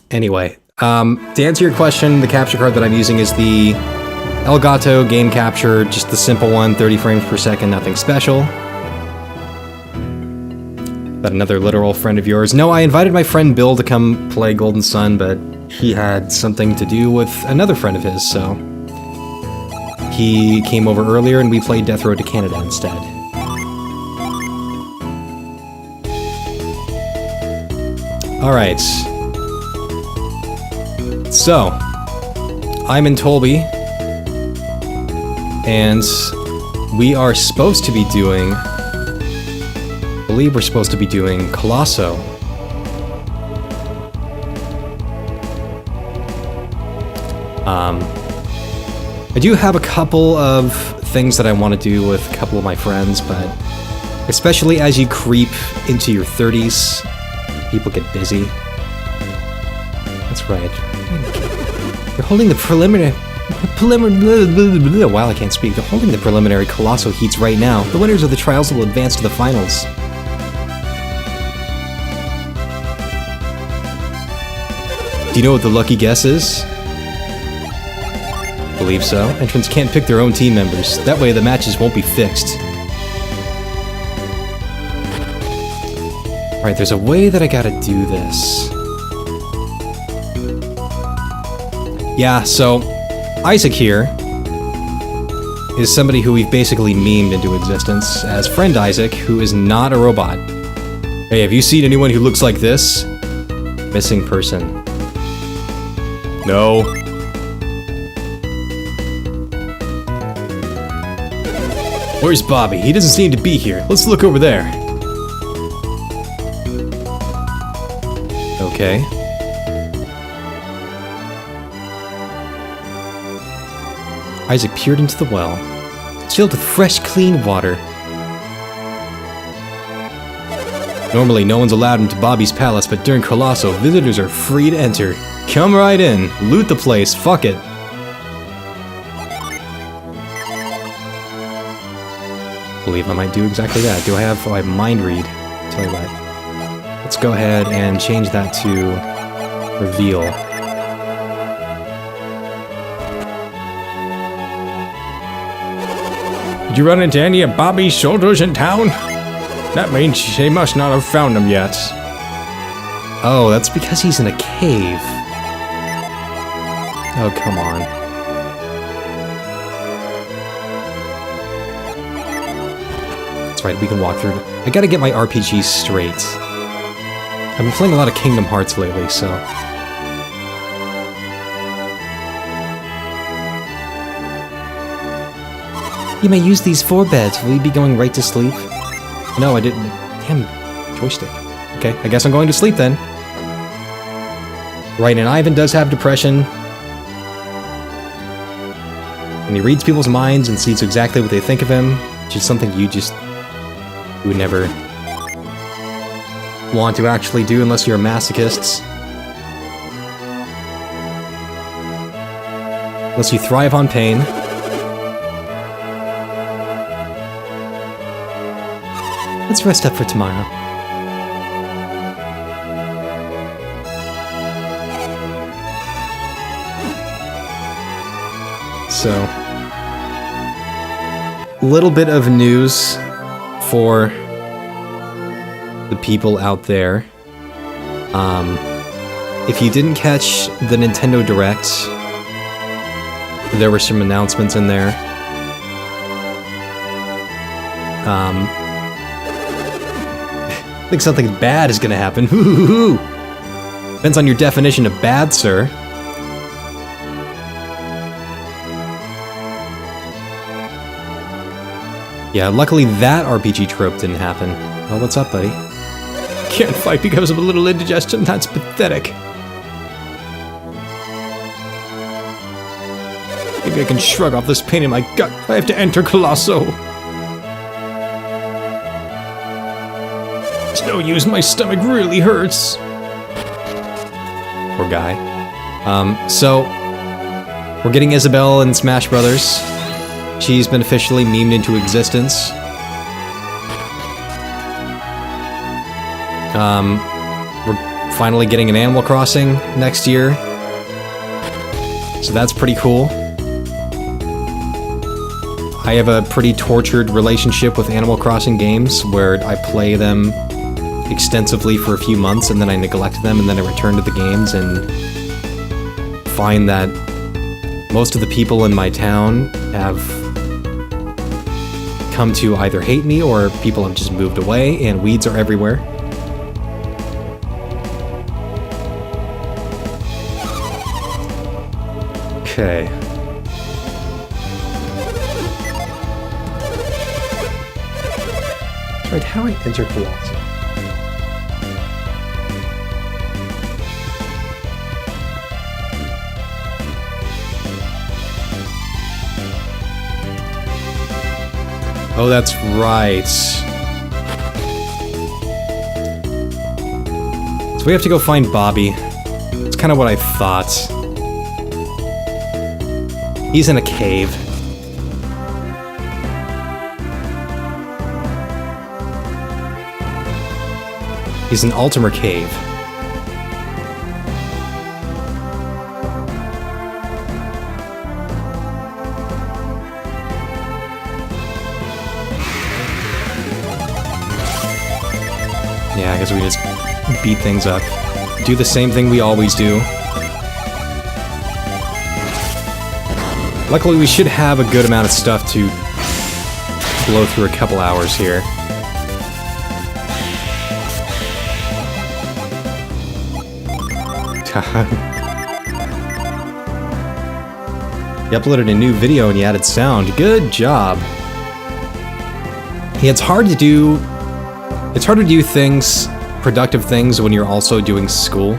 Anyway, to answer your question, the capture card that I'm using is the Elgato Game Capture, just the simple one, 30 frames per second, nothing special. But another literal friend of yours. No, I invited my friend Bill to come play Golden Sun, but he had something to do with another friend of his, so he came over earlier and we played Death Road to Canada instead. Alright. So, I'm in Tolby, and we are supposed to be doing... I believe we're supposed to be doing Colosso. I do have a couple of things that I want to do with a couple of my friends, but especially as you creep into your 30s, people get busy. That's right. They're holding the preliminary... Wow, I can't speak. They're holding the preliminary Colosso heats right now. The winners of the trials will advance to the finals. Do you know what the lucky guess is? Believe so. Entrants can't pick their own team members. That way the matches won't be fixed. Alright, there's a way that I gotta do this. Yeah, so Isaac here is somebody who we've basically memed into existence as Friend Isaac, who is not a robot. Hey, have you seen anyone who looks like this? Missing person. No. Where's Bobby? He doesn't seem to be here. Let's look over there. Okay. Isaac peered into the well. It's filled with fresh, clean water. Normally, no one's allowed into Bobby's palace, but during Colosso, visitors are free to enter. Come right in. Loot the place. Fuck it. Believe I might do exactly that. Do I have mind read? Tell you what. Let's go ahead and change that to reveal. Did you run into any of Bobby's soldiers in town? That means they must not have found him yet. Oh, that's because he's in a cave. Oh, come on. That's right, we can walk through. I gotta get my RPGs straight. I've been playing a lot of Kingdom Hearts lately, so... You may use these 4 beds. Will you be going right to sleep? No, I didn't. Damn joystick. Okay, I guess I'm going to sleep then. Right, and Ivan does have depression. And he reads people's minds and sees exactly what they think of him, which is something you would never want to actually do unless you're a masochist. Unless you thrive on pain. Let's rest up for tomorrow. So, little bit of news for the people out there. If you didn't catch the Nintendo Direct, there were some announcements in there. I think something bad is gonna happen. Depends on your definition of bad, sir. Yeah, luckily that RPG trope didn't happen. Oh, what's up, buddy? Can't fight because of a little indigestion? That's pathetic. Maybe I can shrug off this pain in my gut. I have to enter Colosso. It's no use, my stomach really hurts. Poor guy. So, we're getting Isabelle in Smash Brothers. She's been officially memed into existence. We're finally getting an Animal Crossing next year. So that's pretty cool. I have a pretty tortured relationship with Animal Crossing games where I play them extensively for a few months and then I neglect them and then I return to the games and find that most of the people in my town have come to either hate me or people have just moved away and weeds are everywhere. Okay. Right, how do I enter Colossus? Oh, that's right. So we have to go find Bobby. It's kind of what I thought. He's in a cave. He's in Altimer Cave. Yeah, I guess we just beat things up. Do the same thing we always do. Luckily, we should have a good amount of stuff to blow through a couple hours here. You uploaded a new video and you added sound. Good job. Yeah, it's hard to do things, productive things, when you're also doing school.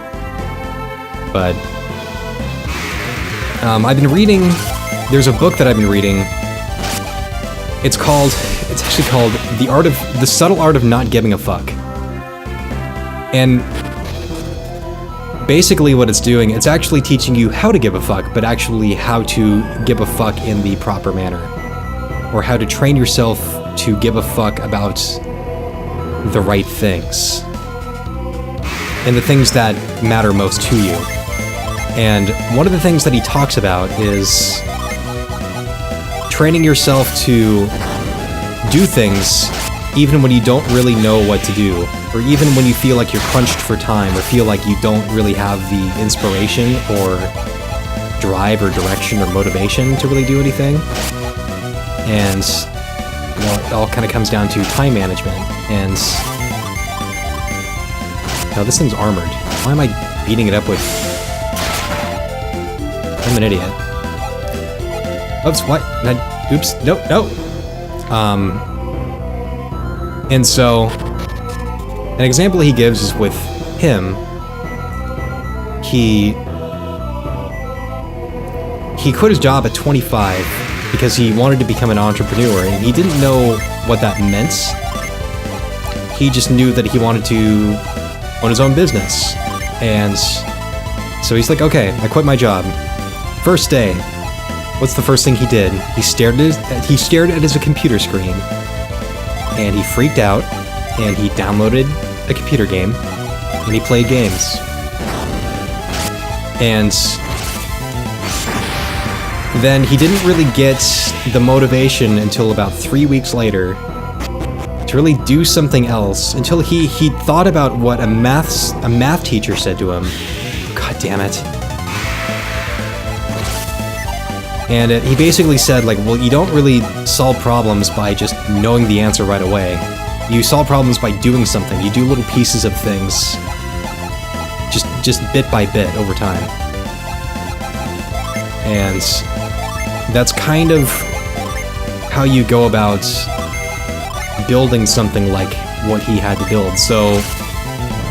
But I've been reading. There's a book that I've been reading. It's actually called The Subtle Art of Not Giving a Fuck. And basically what it's doing, it's actually teaching you how to give a fuck, but actually how to give a fuck in the proper manner. Or how to train yourself to give a fuck about the right things. And the things that matter most to you. And one of the things that he talks about is training yourself to do things even when you don't really know what to do, or even when you feel like you're crunched for time, or feel like you don't really have the inspiration or drive or direction or motivation to really do anything. And you know, it all kind of comes down to time management. And now this thing's armored. Why am I beating it up with? I'm an idiot. Oops, what? Oops, no. And so, an example he gives is with him. He quit his job at 25 because he wanted to become an entrepreneur, and he didn't know what that meant. He just knew that he wanted to own his own business. And so he's like, okay, I quit my job. First day, what's the first thing he did? He stared at his computer screen, and he freaked out, and he downloaded a computer game, and he played games. And then he didn't really get the motivation until about 3 weeks later to really do something else, until he thought about what a math teacher said to him. God damn it. And he basically said, like, well, you don't really solve problems by just knowing the answer right away. You solve problems by doing something. You do little pieces of things, just bit by bit over time. And that's kind of how you go about building something like what he had to build. So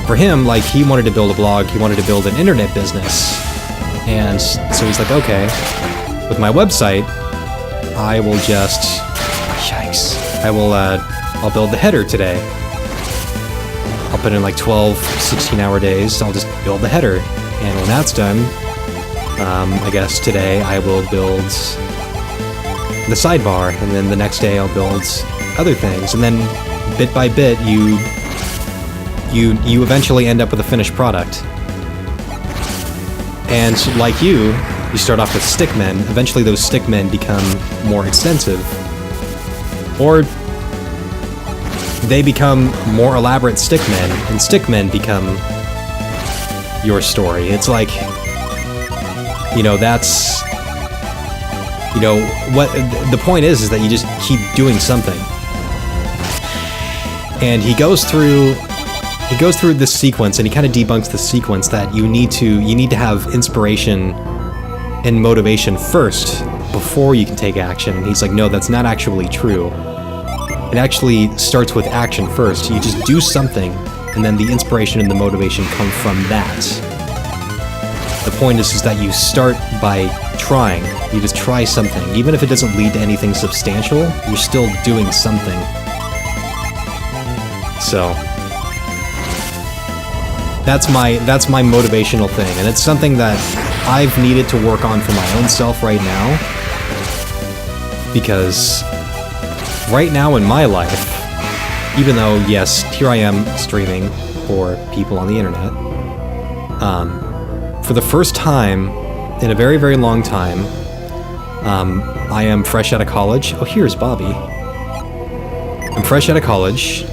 for him, like, he wanted to build a blog, he wanted to build an internet business. And so he's like, okay, with my website, I will just, yikes, I'll build the header today. I'll put in like 12, 16-hour days, I'll just build the header. And when that's done, I guess today I will build the sidebar, and then the next day I'll build other things. And then bit by bit, you you eventually end up with a finished product. And like you start off with stickmen. Eventually those stickmen become more extensive. Or they become more elaborate stickmen, and stickmen become your story. It's like, you know, that's, you know, what the point is that you just keep doing something. And he goes through this sequence, and he kind of debunks the sequence that you need to have inspiration and motivation first before you can take action. And he's like, no, that's not actually true. It actually starts with action first. You just do something, and then the inspiration and the motivation come from that. The point is that you start by trying. You just try something. Even if it doesn't lead to anything substantial, you're still doing something. So that's my motivational thing, and it's something that I've needed to work on for my own self right now, because right now in my life, even though, yes, here I am streaming for people on the internet, for the first time in a very, very long time, I am fresh out of college. Oh, here's Bobby. I'm fresh out of college.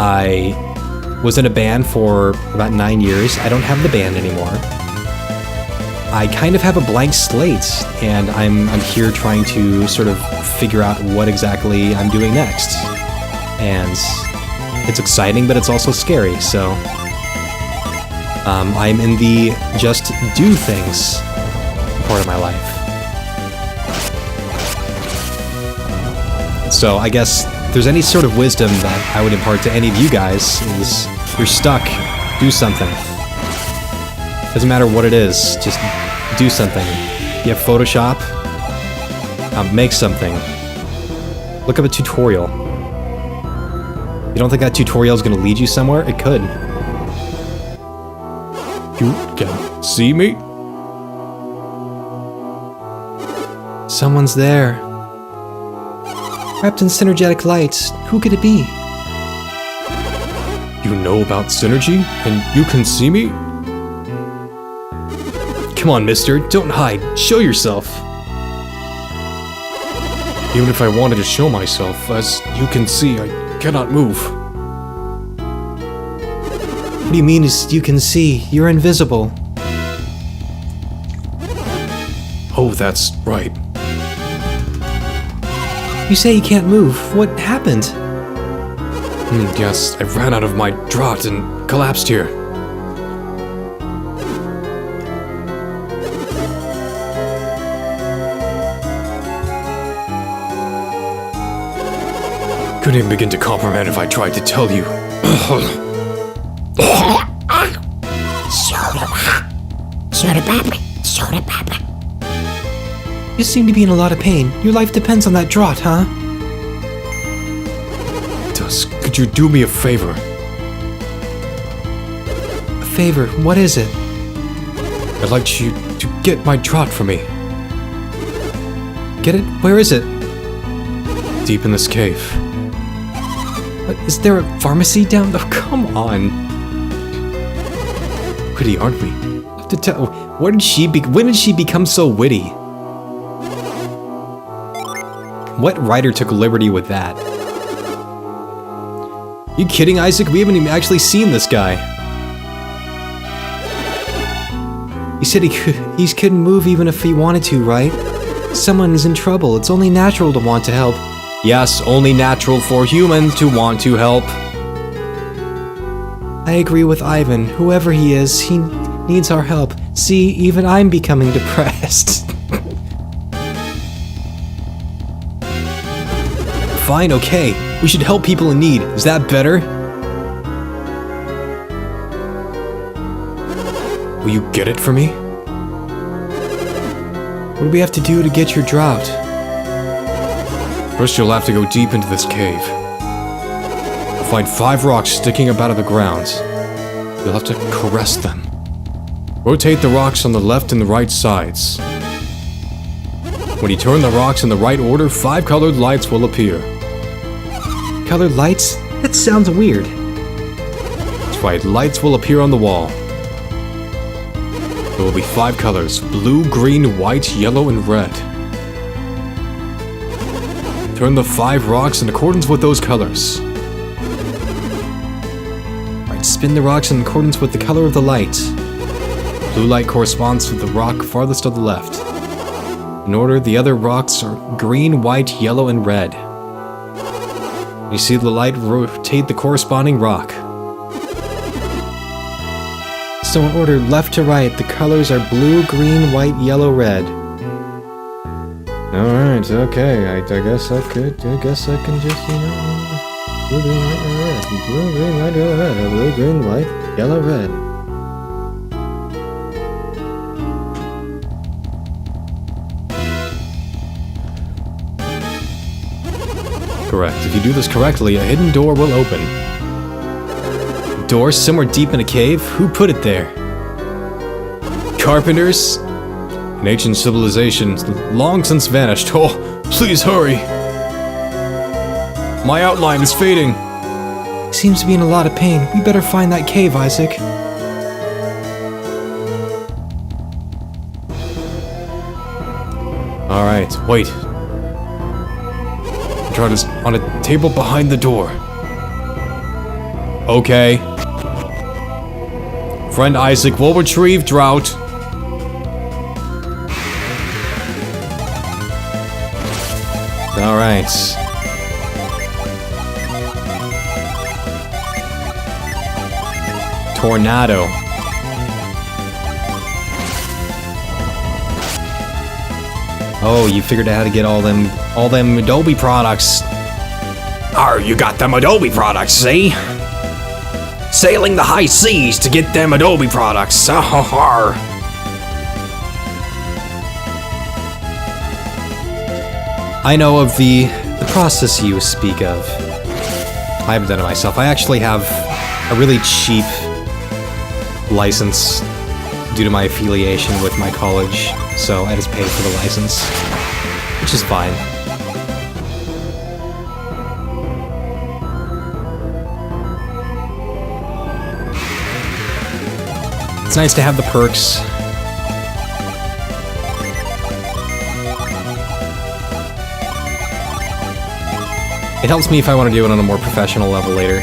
I was in a band for about 9 years. I don't have the band anymore. I kind of have a blank slate, and I'm here trying to sort of figure out what exactly I'm doing next. And it's exciting, but it's also scary, so I'm in the just do things part of my life. So I guess if there's any sort of wisdom that I would impart to any of you guys is, you're stuck, do something. Doesn't matter what it is, just do something. You have Photoshop, make something. Look up a tutorial. You don't think that tutorial is going to lead you somewhere? It could. You can see me? Someone's there. Wrapped in synergetic lights. Who could it be? You know about synergy, and you can see me? Come on, mister, don't hide. Show yourself. Even if I wanted to show myself, as you can see, I cannot move. What do you mean is you can see? You're invisible. Oh, that's right. You say you can't move. What happened? Yes, I ran out of my draught and collapsed here. Couldn't even begin to comprehend if I tried to tell you. You seem to be in a lot of pain. Your life depends on that draught, huh? Dusk, could you do me a favor? A favor? What is it? I'd like you to get my draught for me. Get it? Where is it? Deep in this cave. What, is there a pharmacy down? Oh, come on. Witty, aren't we? I have to tell. When did she become so witty? What writer took liberty with that? You kidding, Isaac? We haven't even actually seen this guy. He said he couldn't move even if he wanted to, right? Someone is in trouble. It's only natural to want to help. Yes, only natural for humans to want to help. I agree with Ivan. Whoever he is, he needs our help. See, even I'm becoming depressed. Fine, okay. We should help people in need. Is that better? Will you get it for me? What do we have to do to get your draught? First you'll have to go deep into this cave. You'll find 5 rocks sticking up out of the ground. You'll have to caress them. Rotate the rocks on the left and the right sides. When you turn the rocks in the right order, 5 colored lights will appear. Colored lights? That sounds weird. fight, lights will appear on the wall. There will be 5 colors: blue, green, white, yellow, and red. Turn the 5 rocks in accordance with those colors. Alright, spin the rocks in accordance with the color of the light. Blue light corresponds to the rock farthest to the left. In order, the other rocks are green, white, yellow, and red. You see the light rotate the corresponding rock. So in order left to right, the colors are blue, green, white, yellow, red. Alright, okay, I guess I can just, you know... Blue, green, white, yellow, red. Blue, green, white, yellow, red. Blue, green, white, yellow, red. Correct. If you do this correctly, a hidden door will open. Door somewhere deep in a cave? Who put it there? Carpenters? An ancient civilization long since vanished. Oh, please hurry! My outline is fading! Seems to be in a lot of pain. We better find that cave, Isaac. Alright, wait. Try this on a table behind the door. Okay. Friend Isaac will retrieve Drought. Alright. Tornado. Oh, you figured out how to get all them Adobe products. Arr, you got them Adobe products, see? Sailing the high seas to get them Adobe products. Arr. I know of the process you speak of. I haven't done it myself. I actually have a really cheap license due to my affiliation with my college, so I just paid for the license, which is fine. It's nice to have the perks. It helps me if I want to do it on a more professional level later.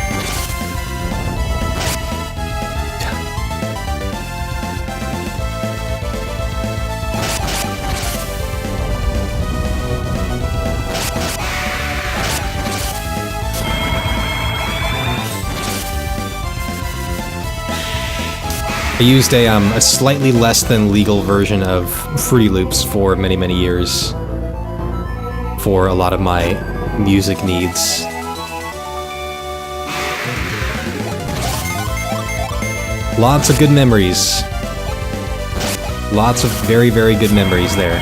I used a slightly less than legal version of Fruity Loops for many, many years for a lot of my music needs. Lots of good memories. Lots of very, very good memories there.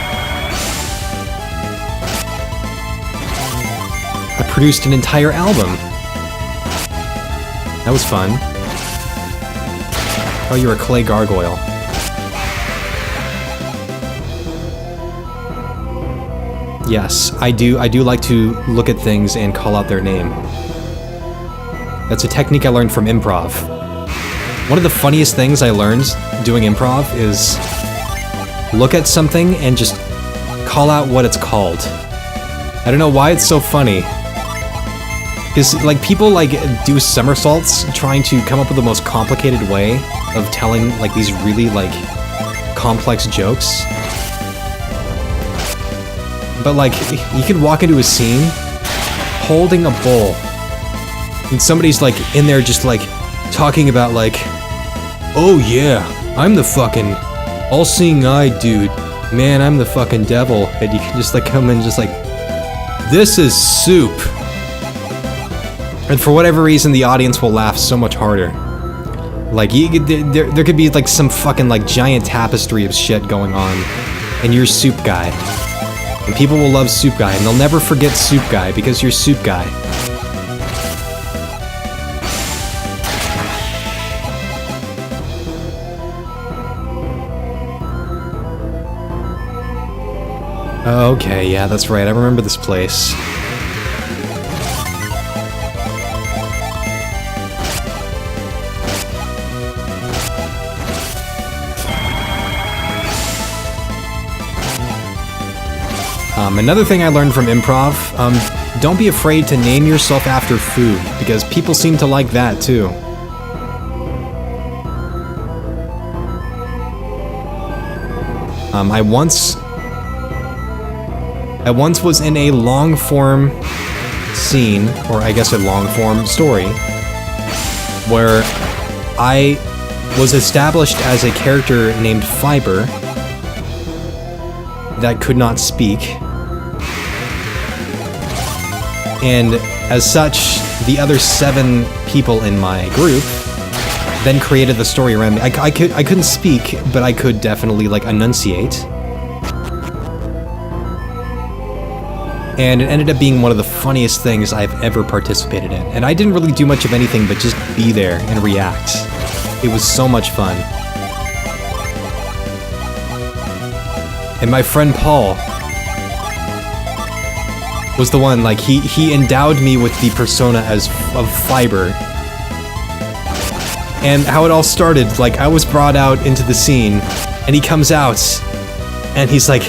I produced an entire album. That was fun. Oh, you're a clay gargoyle. Yes, I do like to look at things and call out their name. That's a technique I learned from improv. One of the funniest things I learned doing improv is look at something and just call out what it's called. I don't know why it's so funny. Because, like, people, like, do somersaults trying to come up with the most complicated way of telling, like, these really, like, complex jokes. But, like, you can walk into a scene holding a bowl, and somebody's, like, in there just, like, talking about, like, oh yeah, I'm the fucking all-seeing eye dude. Man, I'm the fucking devil. And you can just, like, come in and just, like, this is soup. And for whatever reason, the audience will laugh so much harder. Like, there could be, like, some fucking, like, giant tapestry of shit going on, and you're Soup Guy. And people will love Soup Guy, and they'll never forget Soup Guy, because you're Soup Guy. Okay, yeah, that's right, I remember this place. Another thing I learned from improv, don't be afraid to name yourself after food, because people seem to like that too. I once was in a long-form scene, or I guess a long-form story, where I was established as a character named Fiber that could not speak. And as such, the other 7 people in my group then created the story around me. I couldn't speak, but I could definitely, like, enunciate. And it ended up being one of the funniest things I've ever participated in. And I didn't really do much of anything but just be there and react. It was so much fun. And my friend Paul was the one, like, he endowed me with the persona of Fiber. And how it all started, like, I was brought out into the scene, and he comes out, and he's like,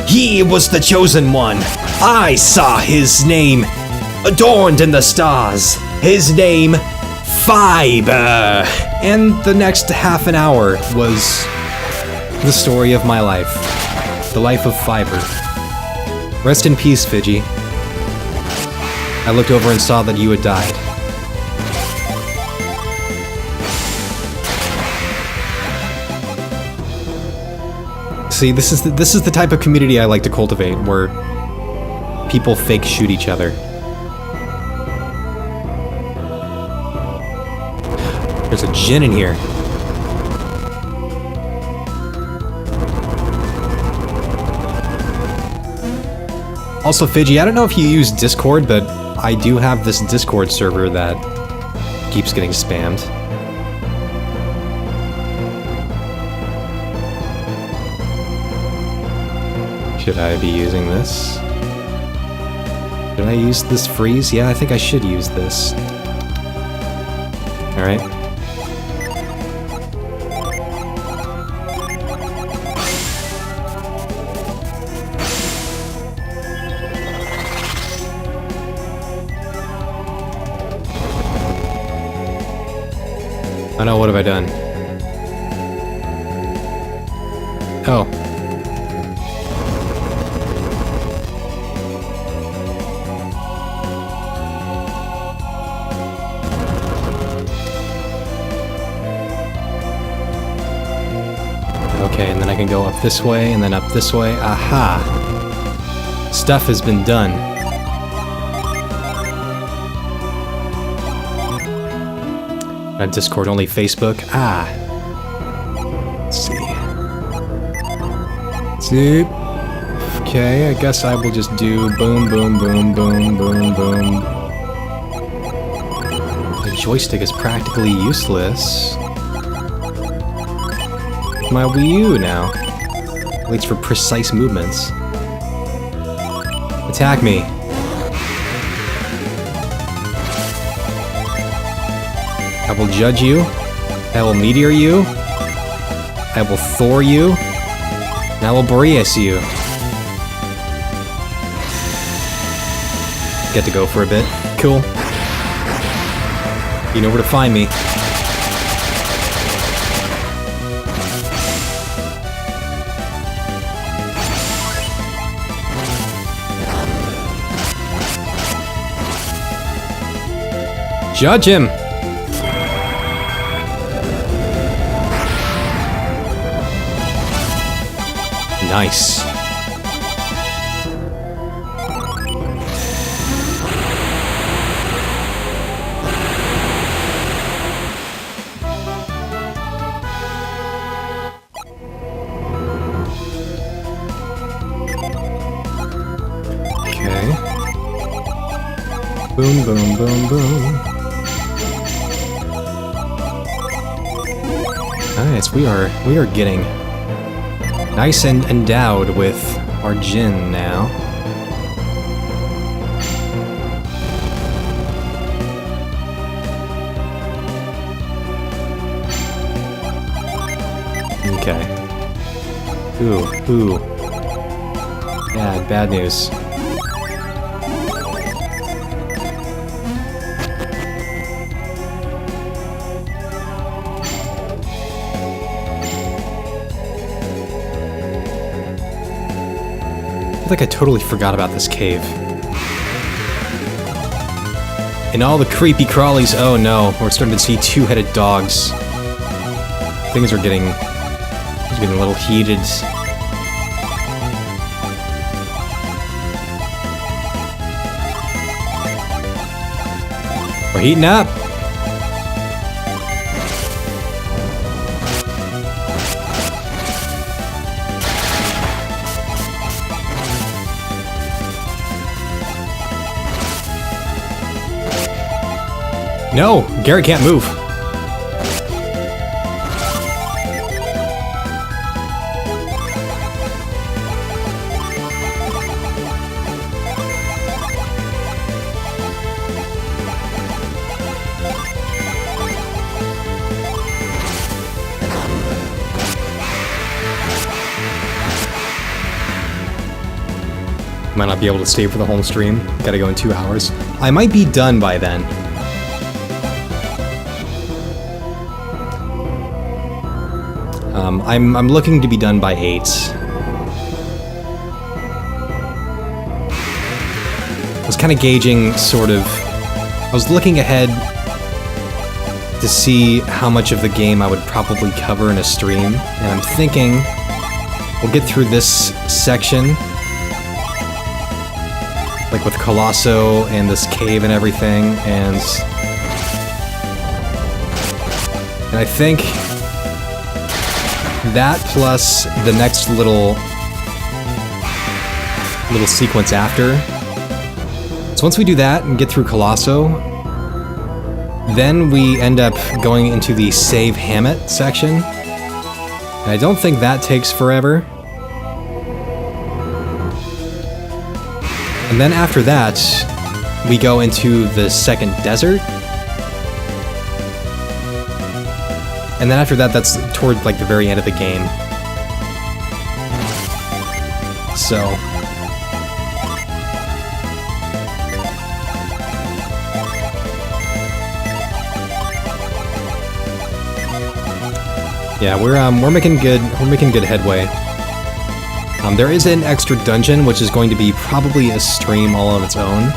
"He was the chosen one. I saw his name adorned in the stars. His name, Fiber." And the next half an hour was the story of my life. The life of Fiber. Rest in peace, Fidji. I looked over and saw that you had died. See, this is the type of community I like to cultivate, where people fake shoot each other. There's a djinn in here. Also, Fidji, I don't know if you use Discord, but I do have this Discord server that keeps getting spammed. Should I be using this? Should I use this freeze? Yeah, I think I should use this. Alright. Oh no, what have I done? Oh. Okay, and then I can go up this way, and then up this way. Aha! Stuff has been done. Not Discord, only Facebook. Ah! Let's see. Zoop. Okay, I guess I will just do boom, boom, boom, boom, boom, boom. The joystick is practically useless. My Wii U now. Waits for precise movements. Attack me. I will judge you. I will meteor you. I will Thor you. And I will Boreas you. Get to go for a bit. Cool. You know where to find me. Judge him! Nice. Okay. Boom, boom, boom, boom. Nice, we are getting nice and endowed with our djinn now. Okay. Ooh. Bad news. I feel like I totally forgot about this cave. And all the creepy crawlies. Oh no, we're starting to see two-headed dogs. Things are getting a little heated. We're heating up. No, Garrett can't move. Might not be able to stay for the home stream. Gotta go in 2 hours. I might be done by then. I'm looking to be done by 8. I was kind of gauging, sort of... I was looking ahead to see how much of the game I would probably cover in a stream, and I'm thinking we'll get through this section, like with Colosso and this cave and everything, and I think that plus the next little sequence after. So once we do that and get through Colosso, then we end up going into the Save Hammett section. And I don't think that takes forever. And then after that, we go into the second desert. And then after that, that's toward like the very end of the game. So yeah, we're making good headway. There is an extra dungeon, which is going to be probably a stream all on its own.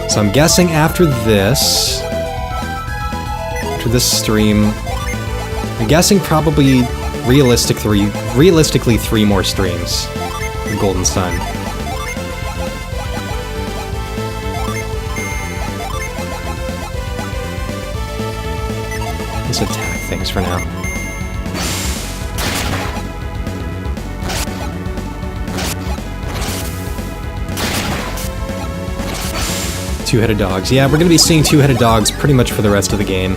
So I'm guessing after this stream, I'm guessing probably realistically 3 more streams of Golden Sun. Let's attack things for now. Two-headed dogs. Yeah, we're gonna be seeing two-headed dogs pretty much for the rest of the game.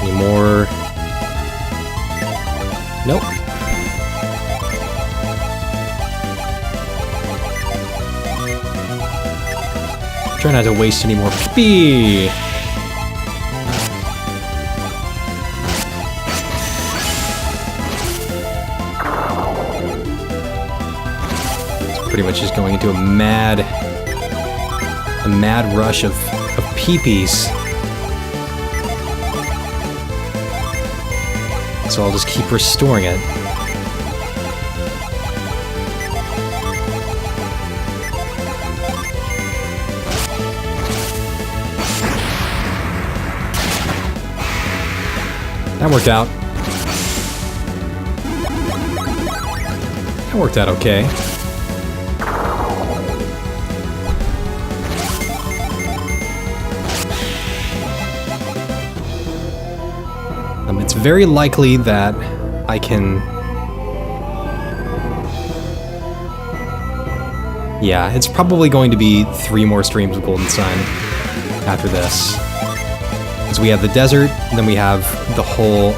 Any more? Nope. Try not to waste any more PP. It's pretty much just going into a mad rush of peepees. So I'll just keep restoring it. That worked out. That worked out okay. It's very likely that I can... Yeah, it's probably going to be 3 more streams of Golden Sun after this. Because we have the desert, and then we have the whole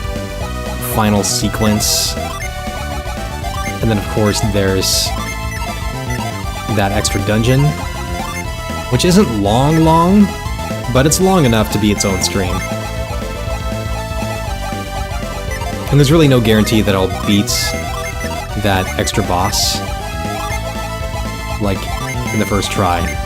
final sequence And then, of course, there's that extra dungeon, which isn't long, but it's long enough to be its own stream. And there's really no guarantee that I'll beat that extra boss, like, in the first try.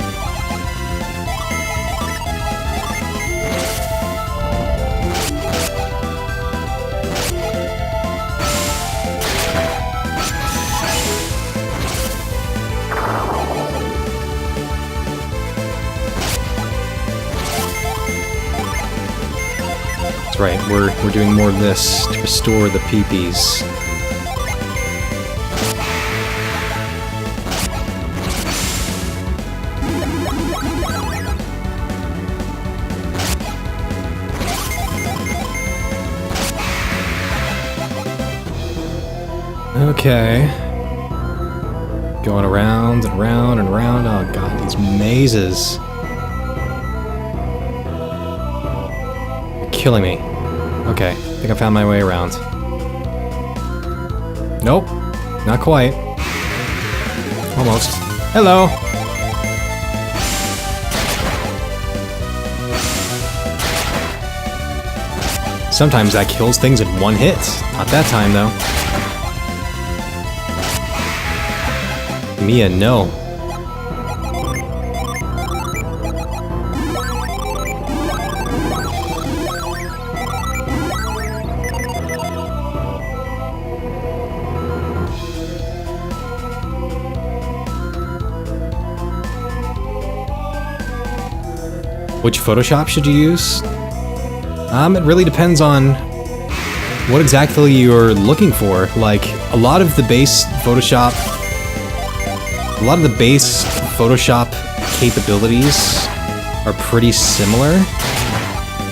Right, we're doing more of this to restore the peepees. Okay. Going around and around and around. Oh god, these mazes. You're killing me. Okay, I think I found my way around. Nope, not quite. Almost. Hello! Sometimes that kills things in one hit. Not that time, though. Mia, no. Which Photoshop should you use? It really depends on what exactly you're looking for. Like, a lot of the base Photoshop capabilities are pretty similar.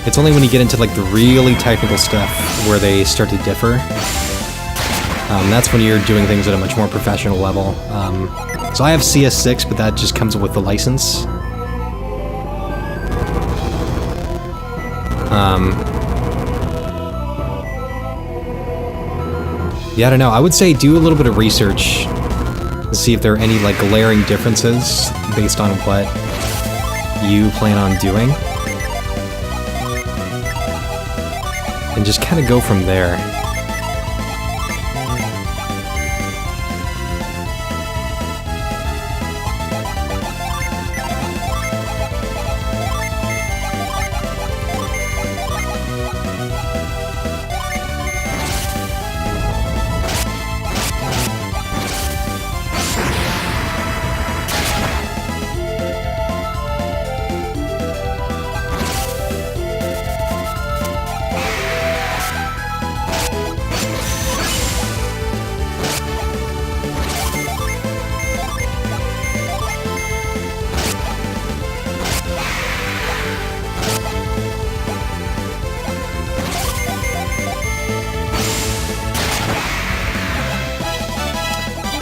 It's only when you get into like the really technical stuff where they start to differ. That's when you're doing things at a much more professional level. So I have CS6, but that just comes with the license. Yeah, I don't know. I would say do a little bit of research to see if there are any like glaring differences based on what you plan on doing. And just kind of go from there.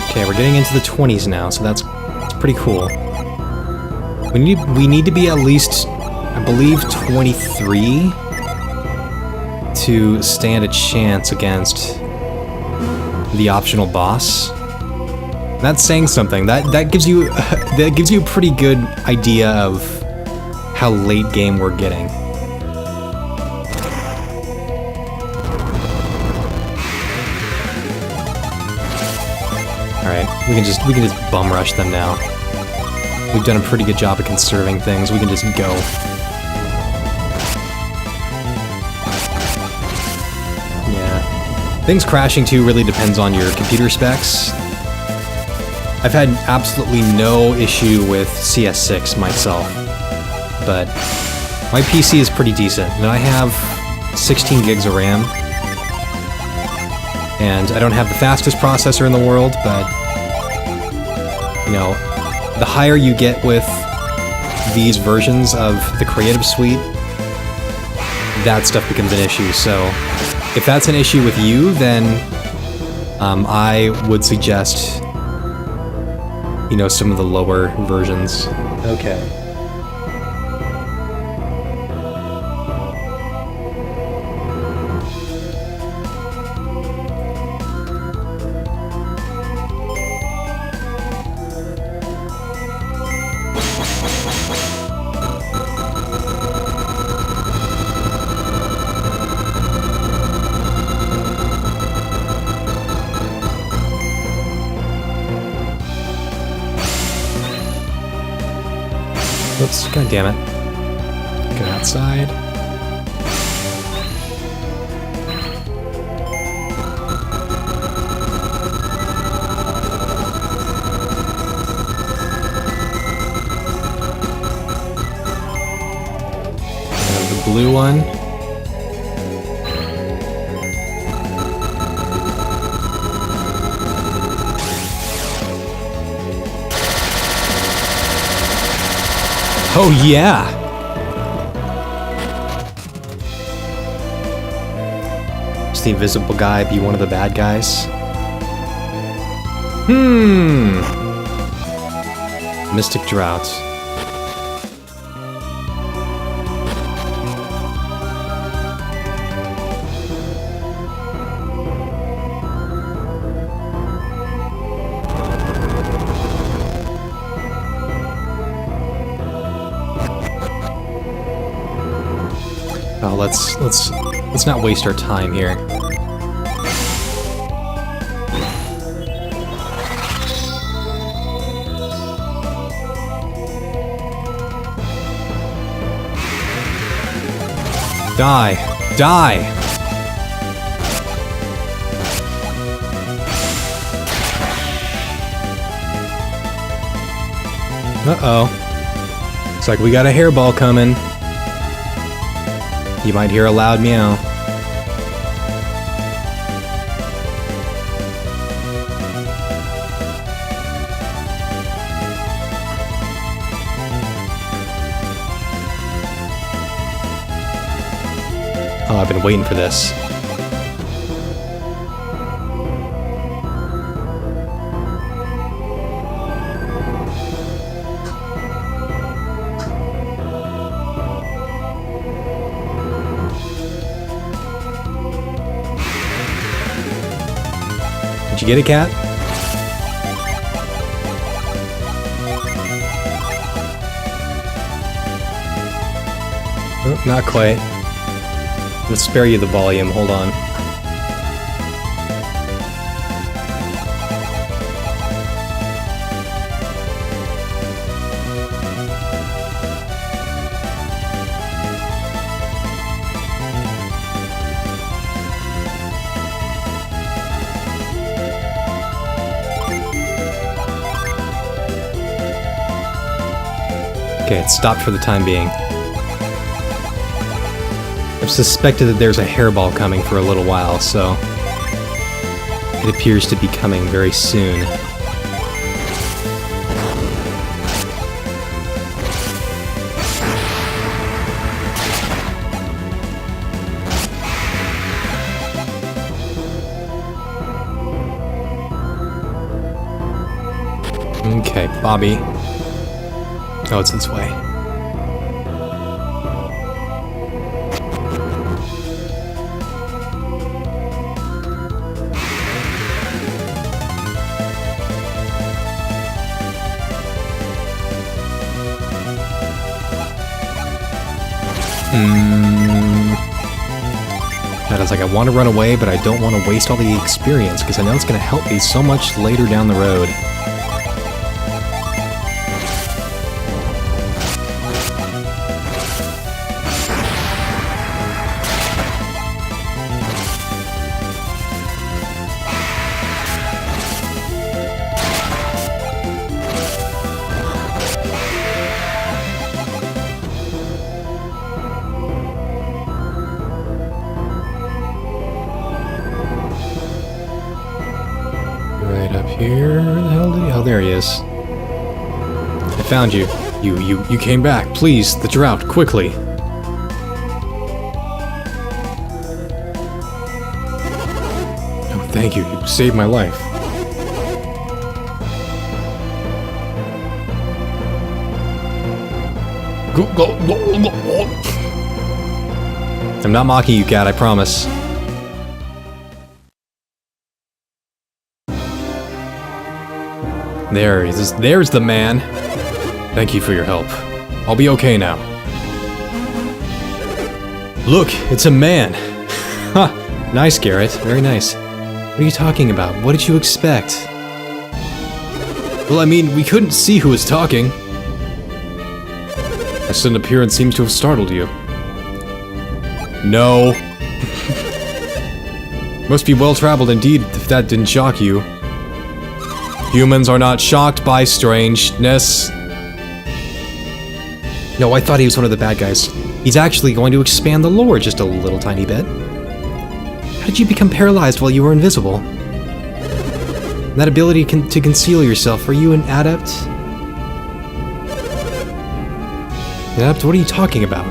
Okay, we're getting into the 20s now, so that's pretty cool. We need to be at least, I believe, 23 to stand a chance against the optional boss. That's saying something. That gives you a pretty good idea of how late game we're getting. Alright, we can just bum rush them now. We've done a pretty good job of conserving things. We can just go. Yeah. Things crashing too really depends on your computer specs. I've had absolutely no issue with CS6 myself, but my PC is pretty decent, and I have 16 gigs of RAM. And I don't have the fastest processor in the world, but, you know, the higher you get with these versions of the Creative Suite, that stuff becomes an issue. So if that's an issue with you, then I would suggest, you know, some of the lower versions. Okay. Let's, god damn it. Get outside. And the blue one. Oh yeah! Does the invisible guy be one of the bad guys? Mystic Drought. Oh, let's not waste our time here. Die! Die! Uh-oh. Looks like we got a hairball coming. You might hear a loud meow. Oh, I've been waiting for this. Did you get it, cat? Oh, not quite. Let's spare you the volume, hold on. Okay, it stopped for the time being. I've suspected that there's a hairball coming for a little while, so it appears to be coming very soon. Okay, Bobby. Oh, it's its way. God, it's like I want to run away, but I don't want to waste all the experience, because I know it's going to help me so much later down the road. Here, where the hell did he? Oh, there he is. I found you. You came back. Please, the drought, quickly. Oh, thank you. You saved my life. I'm not mocking you, cat, I promise. There he is. There's the man. Thank you for your help. I'll be okay now. Look, it's a man. Ha! Nice, Garrett. Very nice. What are you talking about? What did you expect? Well, I mean, we couldn't see who was talking. My sudden appearance seems to have startled you. No. Must be well-traveled indeed if that didn't shock you. Humans are not shocked by strangeness. No, I thought he was one of the bad guys. He's actually going to expand the lore just a little tiny bit. How did you become paralyzed while you were invisible? That ability to conceal yourself, are you an adept? Adept? What are you talking about?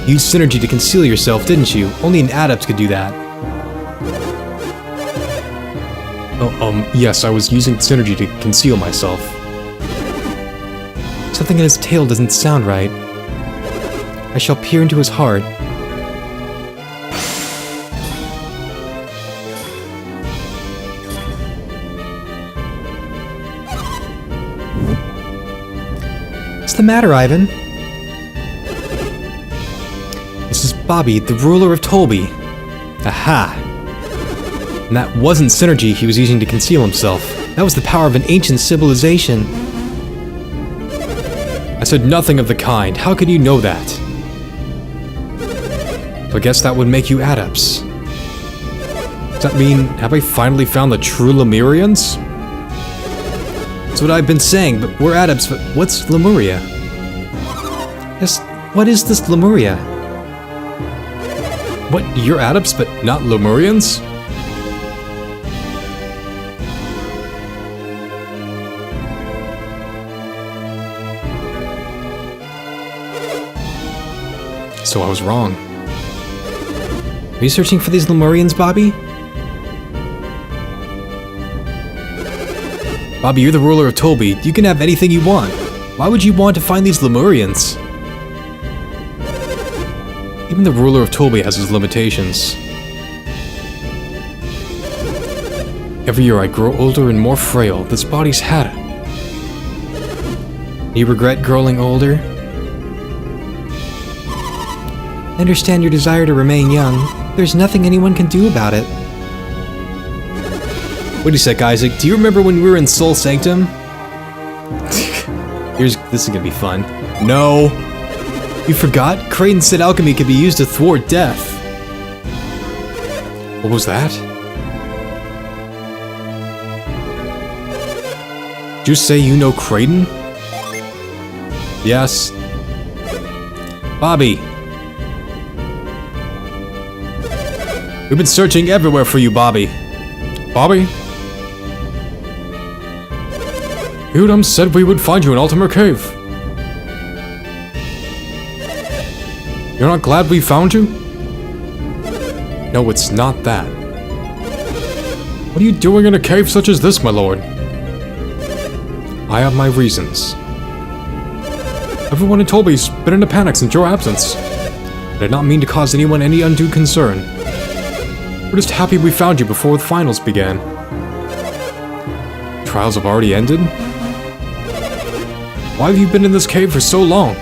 You used synergy to conceal yourself, didn't you? Only an adept could do that. Oh, yes, I was using synergy to conceal myself. Something in his tail doesn't sound right. I shall peer into his heart. What's the matter, Ivan? This is Bobby, the ruler of Tolby. Aha! And that wasn't synergy he was using to conceal himself. That was the power of an ancient civilization. I said nothing of the kind. How could you know that? So I guess that would make you adepts. Does that mean, have I finally found the true Lemurians? That's what I've been saying, but we're adepts, but what's Lemuria? Yes, what is this Lemuria? What, you're adepts, but not Lemurians? So I was wrong. Are you searching for these Lemurians, Bobby? Bobby, you're the ruler of Tolby. You can have anything you want. Why would you want to find these Lemurians? Even the ruler of Tolby has his limitations. Every year I grow older and more frail. This body's had it. You regret growing older? I understand your desire to remain young. There's nothing anyone can do about it. Wait a sec, Isaac. Do you remember when we were in Soul Sanctum? This is gonna be fun. No! You forgot? Creighton said alchemy could be used to thwart death. What was that? Did you say you know Creighton? Yes. Bobby! We've been searching everywhere for you, Bobby. Bobby? Udam said we would find you in Ultimate Cave. You're not glad we found you? No, it's not that. What are you doing in a cave such as this, my lord? I have my reasons. Everyone in Tolby's been in a panic since your absence. I did not mean to cause anyone any undue concern. We're just happy we found you before the finals began. Trials have already ended? Why have you been in this cave for so long?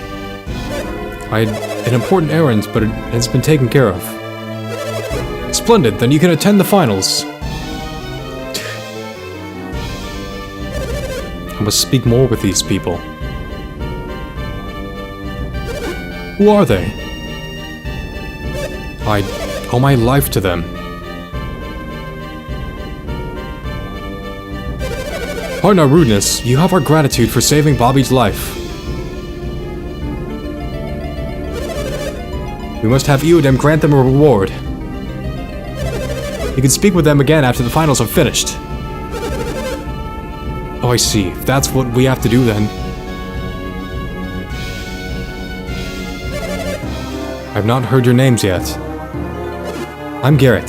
I had an important errand, but it has been taken care of. Splendid, then you can attend the finals. I must speak more with these people. Who are they? I owe my life to them. Pardon our rudeness, you have our gratitude for saving Bobby's life. We must have Eodem grant them a reward. You can speak with them again after the finals are finished. Oh, I see. If that's what we have to do then. I've not heard your names yet. I'm Garrett.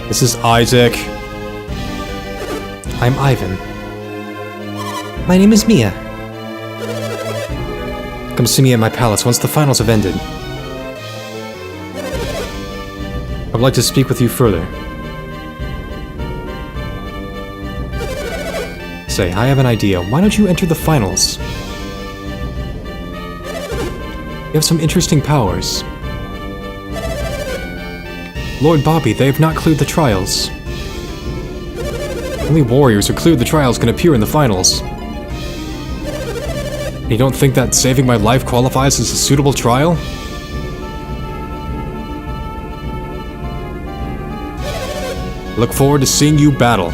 This is Isaac. I'm Ivan. My name is Mia. Come see me at my palace once the finals have ended. I would like to speak with you further. Say, I have an idea. Why don't you enter the finals? You have some interesting powers. Lord Bobby, they have not cleared the trials. Only warriors who cleared the trials can appear in the finals. You don't think that saving my life qualifies as a suitable trial? Look forward to seeing you battle.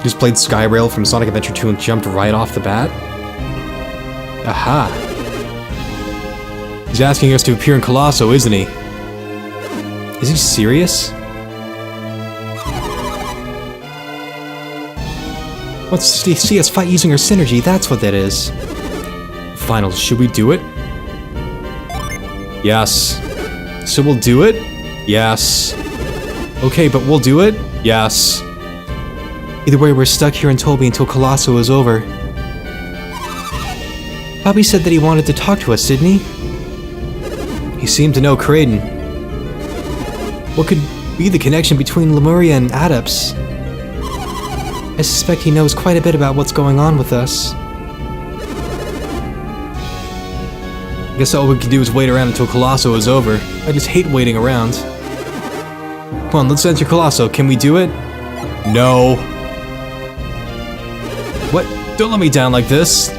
Just played Skyrail from Sonic Adventure 2 and jumped right off the bat? Aha! He's asking us to appear in Colosso, isn't he? Is he serious? Wants to see us fight using our synergy, that's what that is. Finals, should we do it? Yes. So we'll do it? Yes. Okay, but we'll do it? Yes. Either way, we're stuck here in Toby until Colosso is over. Bobby said that he wanted to talk to us, didn't he? He seemed to know Kraden. What could be the connection between Lemuria and Adepts? I suspect he knows quite a bit about what's going on with us. I guess all we can do is wait around until Colosso is over. I just hate waiting around. Come on, let's enter Colosso. Can we do it? No. What? Don't let me down like this.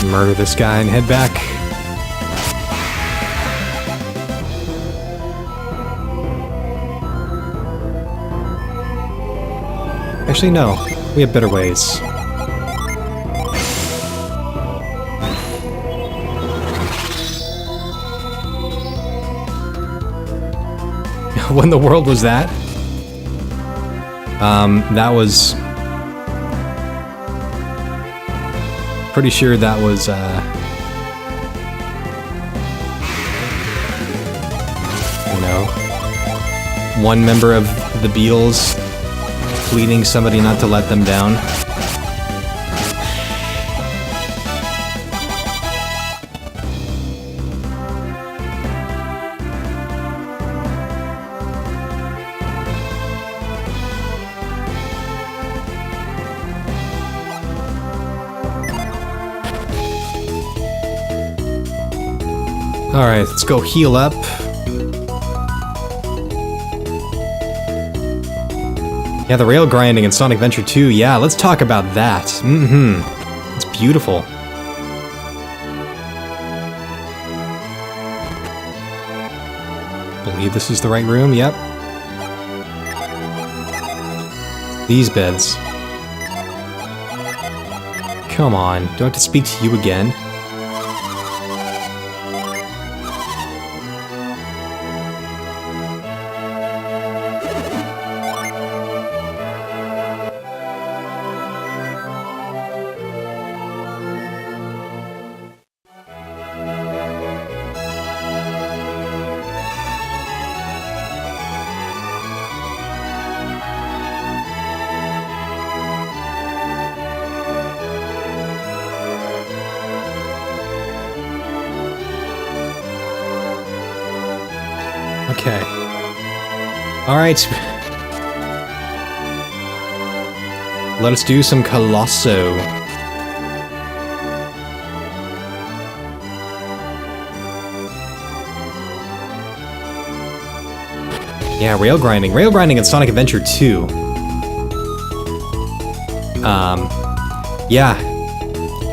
Murder this guy and head back. Actually, no. We have better ways. When the world was that? That was... Pretty sure that was, you know, one member of the Beatles pleading somebody not to let them down. Alright, let's go heal up. Yeah, the rail grinding in Sonic Adventure 2, yeah, let's talk about that. It's beautiful. Believe this is the right room, yep. These beds. Come on, do I have to speak to you again? Okay. Alright. Let us do some Colosso. Yeah, rail grinding. Rail grinding in Sonic Adventure 2. Yeah.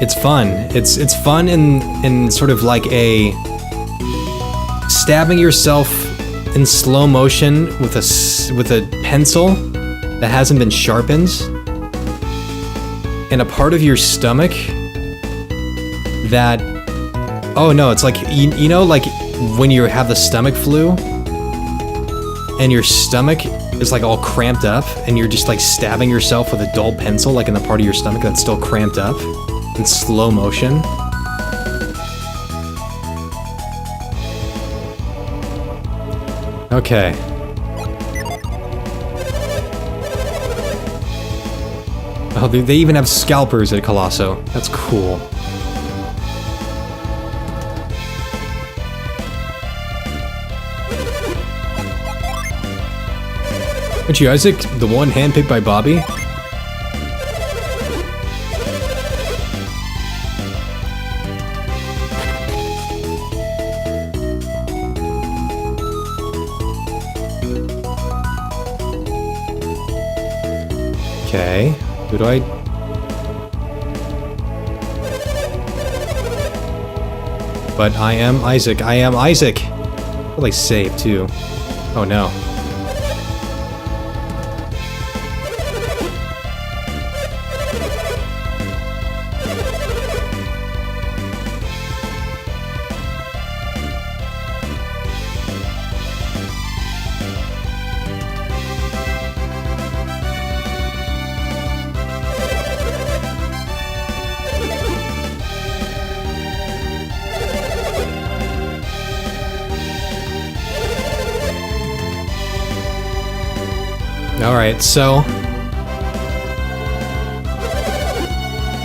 It's fun. It's fun in sort of like a stabbing yourself in slow motion with a pencil that hasn't been sharpened, and a part of your stomach that, oh no, it's like, you know, like when you have the stomach flu and your stomach is like all cramped up, and you're just like stabbing yourself with a dull pencil, like in the part of your stomach that's still cramped up, in slow motion. Okay. Oh, they even have scalpers at Colosso. That's cool. Aren't you, Isaac, the one handpicked by Bobby? Okay, who do I... But I am Isaac, I am Isaac! Will I save, too? Oh no. Alright, so...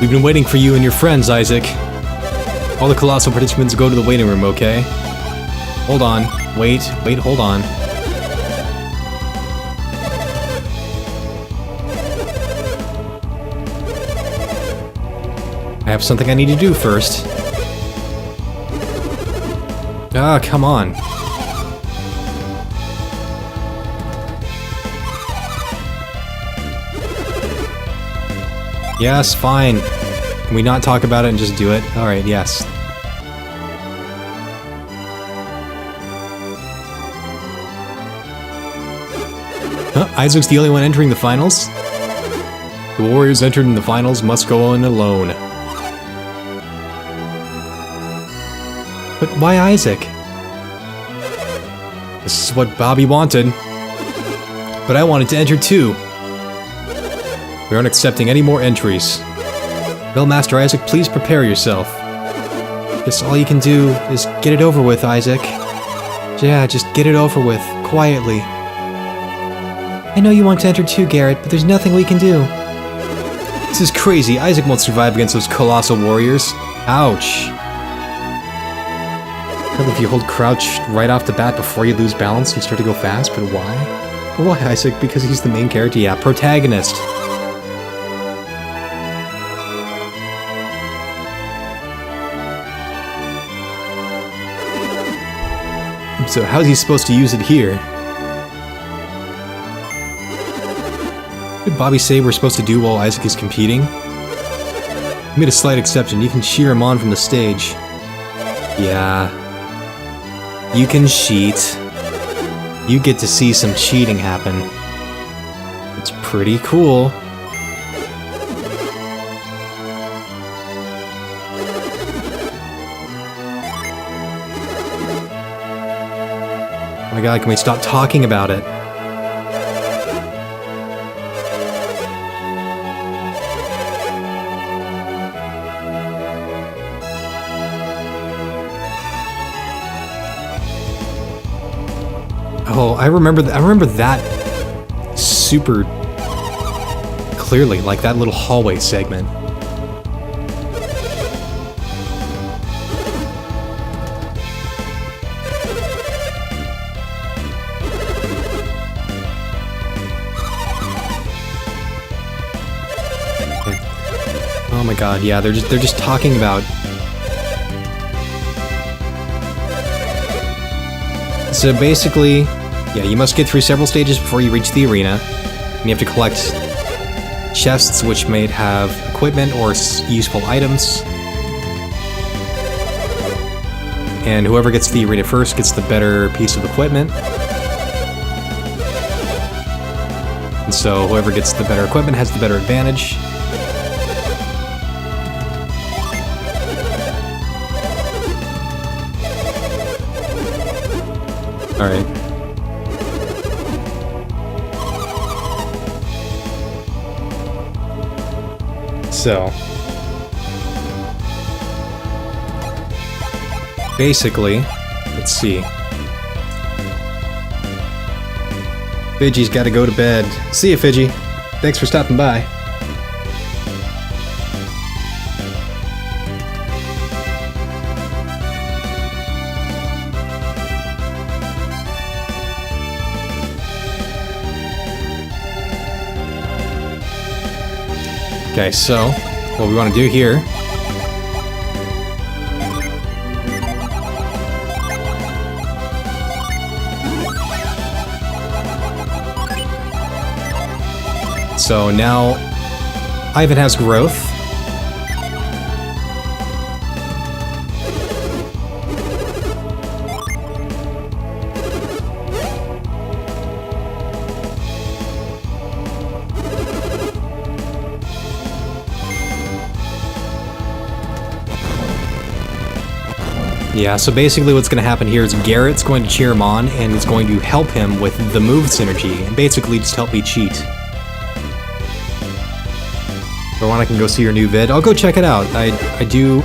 we've been waiting for you and your friends, Isaac. All the Colossal participants go to the waiting room, okay? Hold on. Wait, hold on. I have something I need to do first. Ah, come on. Yes, fine. Can we not talk about it and just do it? Alright, yes. Huh? Isaac's the only one entering the finals? The Warriors entered in the finals must go on alone. But why Isaac? This is what Bobby wanted. But I wanted to enter too. We aren't accepting any more entries. Well, Master Isaac, please prepare yourself. Guess all you can do is get it over with, Isaac. Yeah, just get it over with, quietly. I know you want to enter too, Garrett, but there's nothing we can do. This is crazy. Isaac won't survive against those colossal warriors. Ouch. Probably if you hold crouch right off the bat before you lose balance, you start to go fast, but why? But why, Isaac? Because he's the main character? Yeah, protagonist. So how's he supposed to use it here? What did Bobby say we're supposed to do while Isaac is competing? He made a slight exception. You can cheer him on from the stage. Yeah. You can cheat. You get to see some cheating happen. It's pretty cool. Oh my god, can we stop talking about it? Oh, I remember that super clearly, like that little hallway segment. Oh my god, yeah, they're just talking about... So basically, yeah, you must get through several stages before you reach the arena, and you have to collect chests which may have equipment or useful items. And whoever gets to the arena first gets the better piece of equipment. And so whoever gets the better equipment has the better advantage. Alright. So basically, let's see. Fidgy's got to go to bed. See ya, Fidgy. Thanks for stopping by. Okay, so what we want to do here so now Ivan has growth. Yeah, so basically what's going to happen here is Garrett's going to cheer him on, and it's going to help him with the move synergy, and basically just help me cheat. If I want, I can go see your new vid. I'll go check it out. I do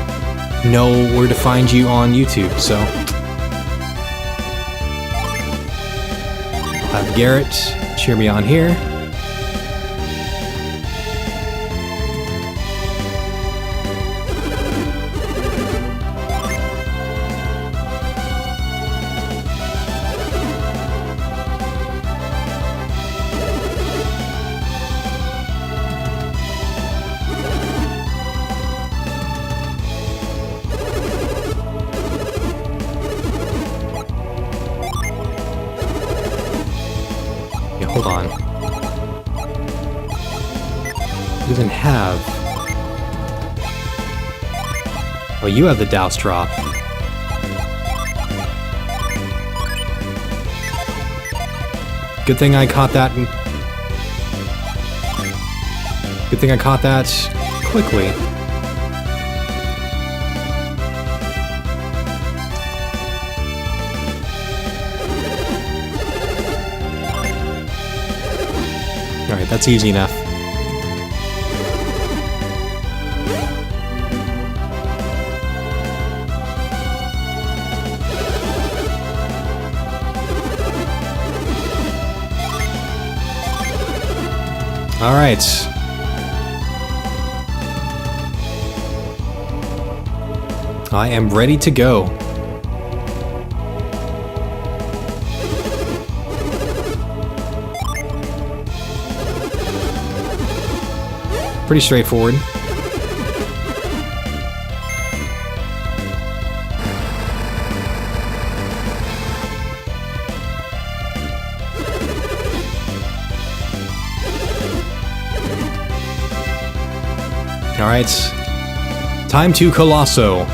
know where to find you on YouTube, so. I'll have Garrett cheer me on here. Hold on. He doesn't have... Oh, you have the Douse drop. Good thing I caught that... Good thing I caught that quickly. Alright, that's easy enough. Alright. I am ready to go. Pretty straightforward. Alright. Time to Colosso.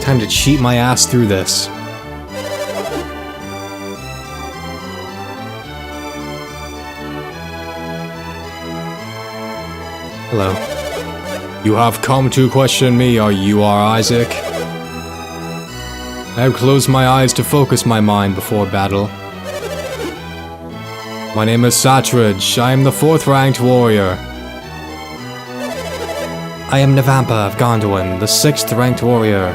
Time to cheat my ass through this. Hello. You have come to question me, or you are Isaac? I have closed my eyes to focus my mind before battle. My name is Satridge. I am the 4th ranked warrior. I am Navampa of Gondolin, the 6th ranked warrior.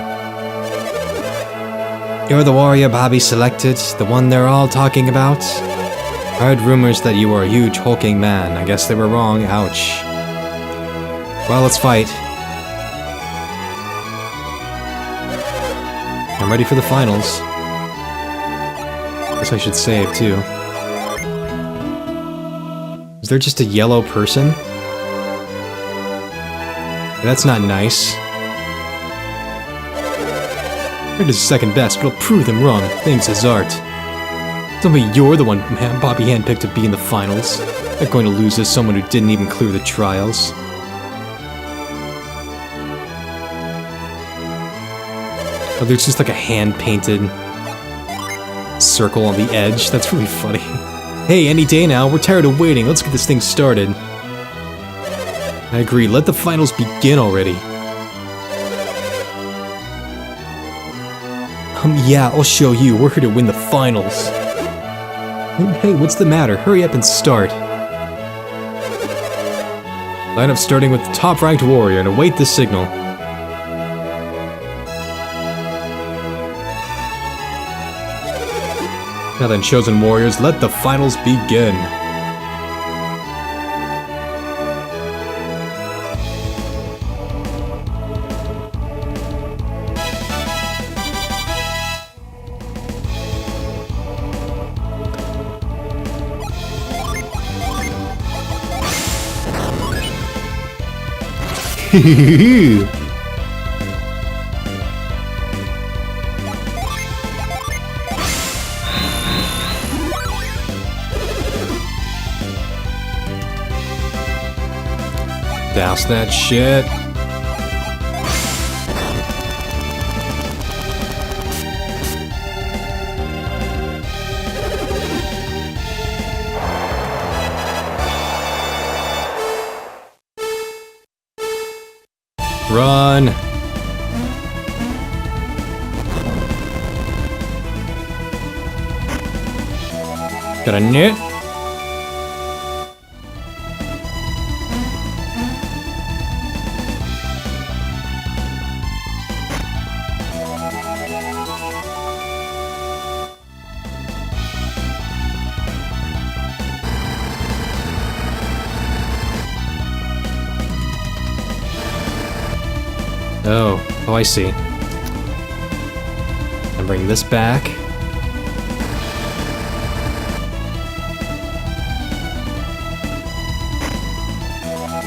You're the warrior Bobby selected, the one they're all talking about? I heard rumors that you were a huge hulking man. I guess they were wrong. Ouch. Well, let's fight. I'm ready for the finals. Guess I should save, too. Is there just a yellow person? That's not nice. Red is second best, but I'll prove them wrong. Thanks, Azart. Tell me you're the one Bobby handpicked to be in the finals. I'm not going to lose to someone who didn't even clear the trials. Oh, there's just like a hand-painted circle on the edge. That's really funny. Hey, any day now. We're tired of waiting. Let's get this thing started. I agree. Let the finals begin already. Yeah, I'll show you. We're here to win the finals. Hey, what's the matter? Hurry up and start. Line up starting with the top-ranked warrior and await the signal. Now then, chosen warriors, let the finals begin. Douse that shit. Run. Got a net. Oh, I see. And bring this back.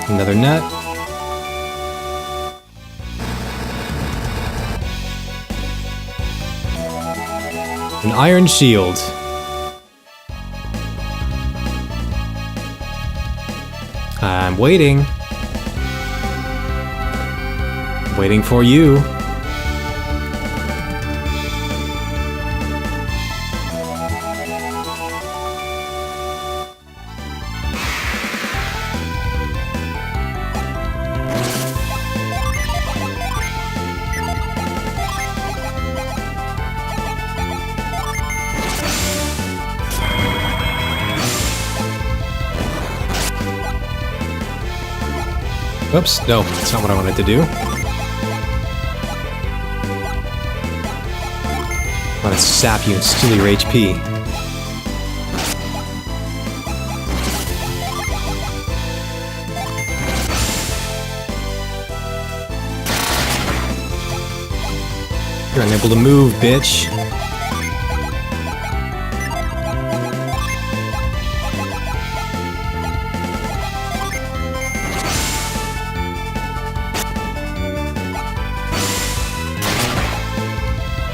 Another nut. An iron shield. I'm waiting. Waiting for you. Oops, no, that's not what I wanted to do. I want to sap you and steal your HP. You're unable to move, bitch.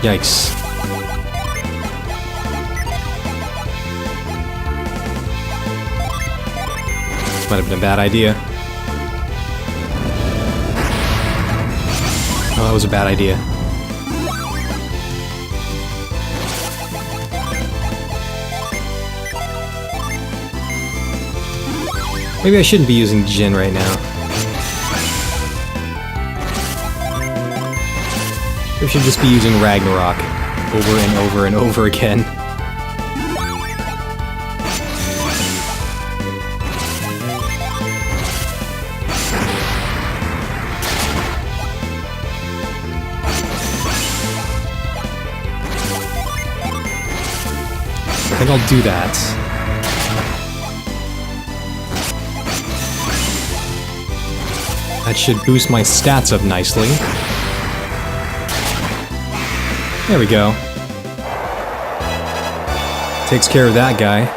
Yikes. Might have been a bad idea. Oh, that was a bad idea. Maybe I shouldn't be using Jin right now. I should just be using Ragnarok over and over and over again. I think I'll do that. That should boost my stats up nicely. There we go. Takes care of that guy.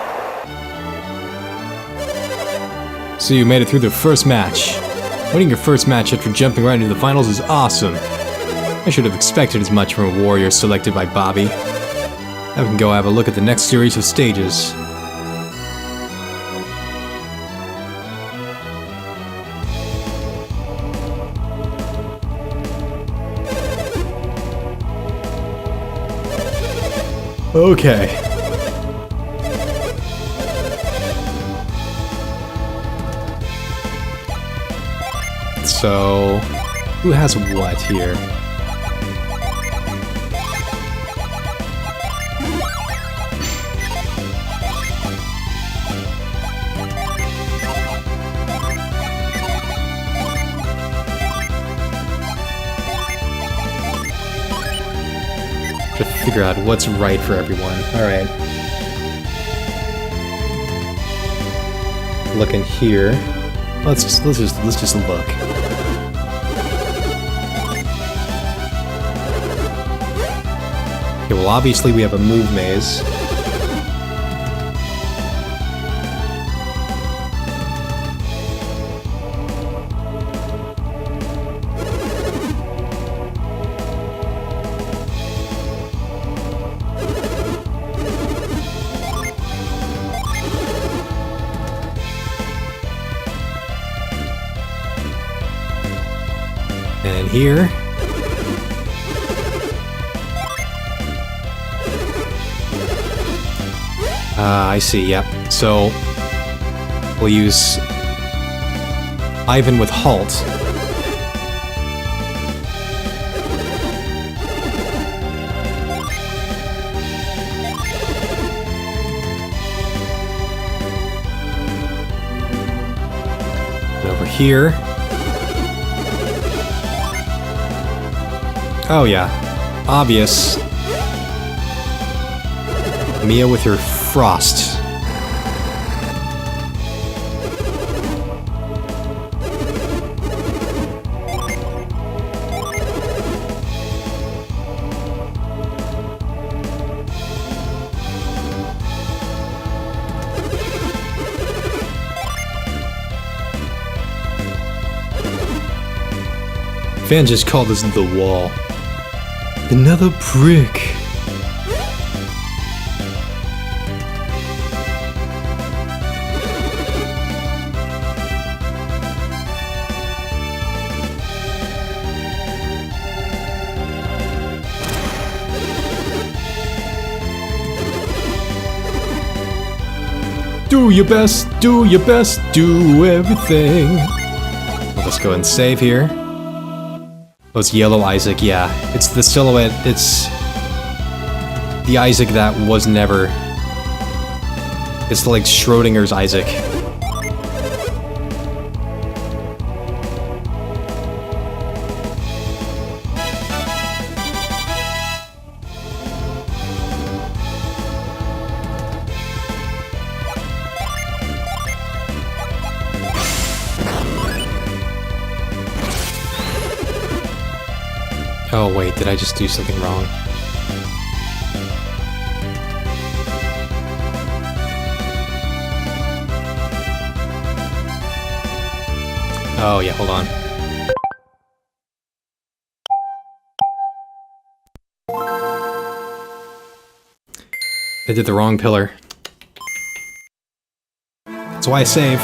So you made it through the first match. Winning your first match after jumping right into the finals is awesome. I should have expected as much from a warrior selected by Bobby. Now we can go have a look at the next series of stages. Okay. So, who has what here? figure out what's right for everyone. Alright. Look in here. Let's just look. Okay, well obviously we have a move maze. And here. I see, yep. So, we'll use Ivan with Halt. And over here. Oh yeah, obvious. Mia with her Frost. Fan just called this the wall. Another prick. Do your best, do your best, do everything. Let's go and save here. Oh, it's Yellow Isaac, yeah. It's the silhouette, it's the Isaac that was never. It's like Schrodinger's Isaac. Oh wait, did I just do something wrong? Oh yeah, hold on. I did the wrong pillar. That's why I save.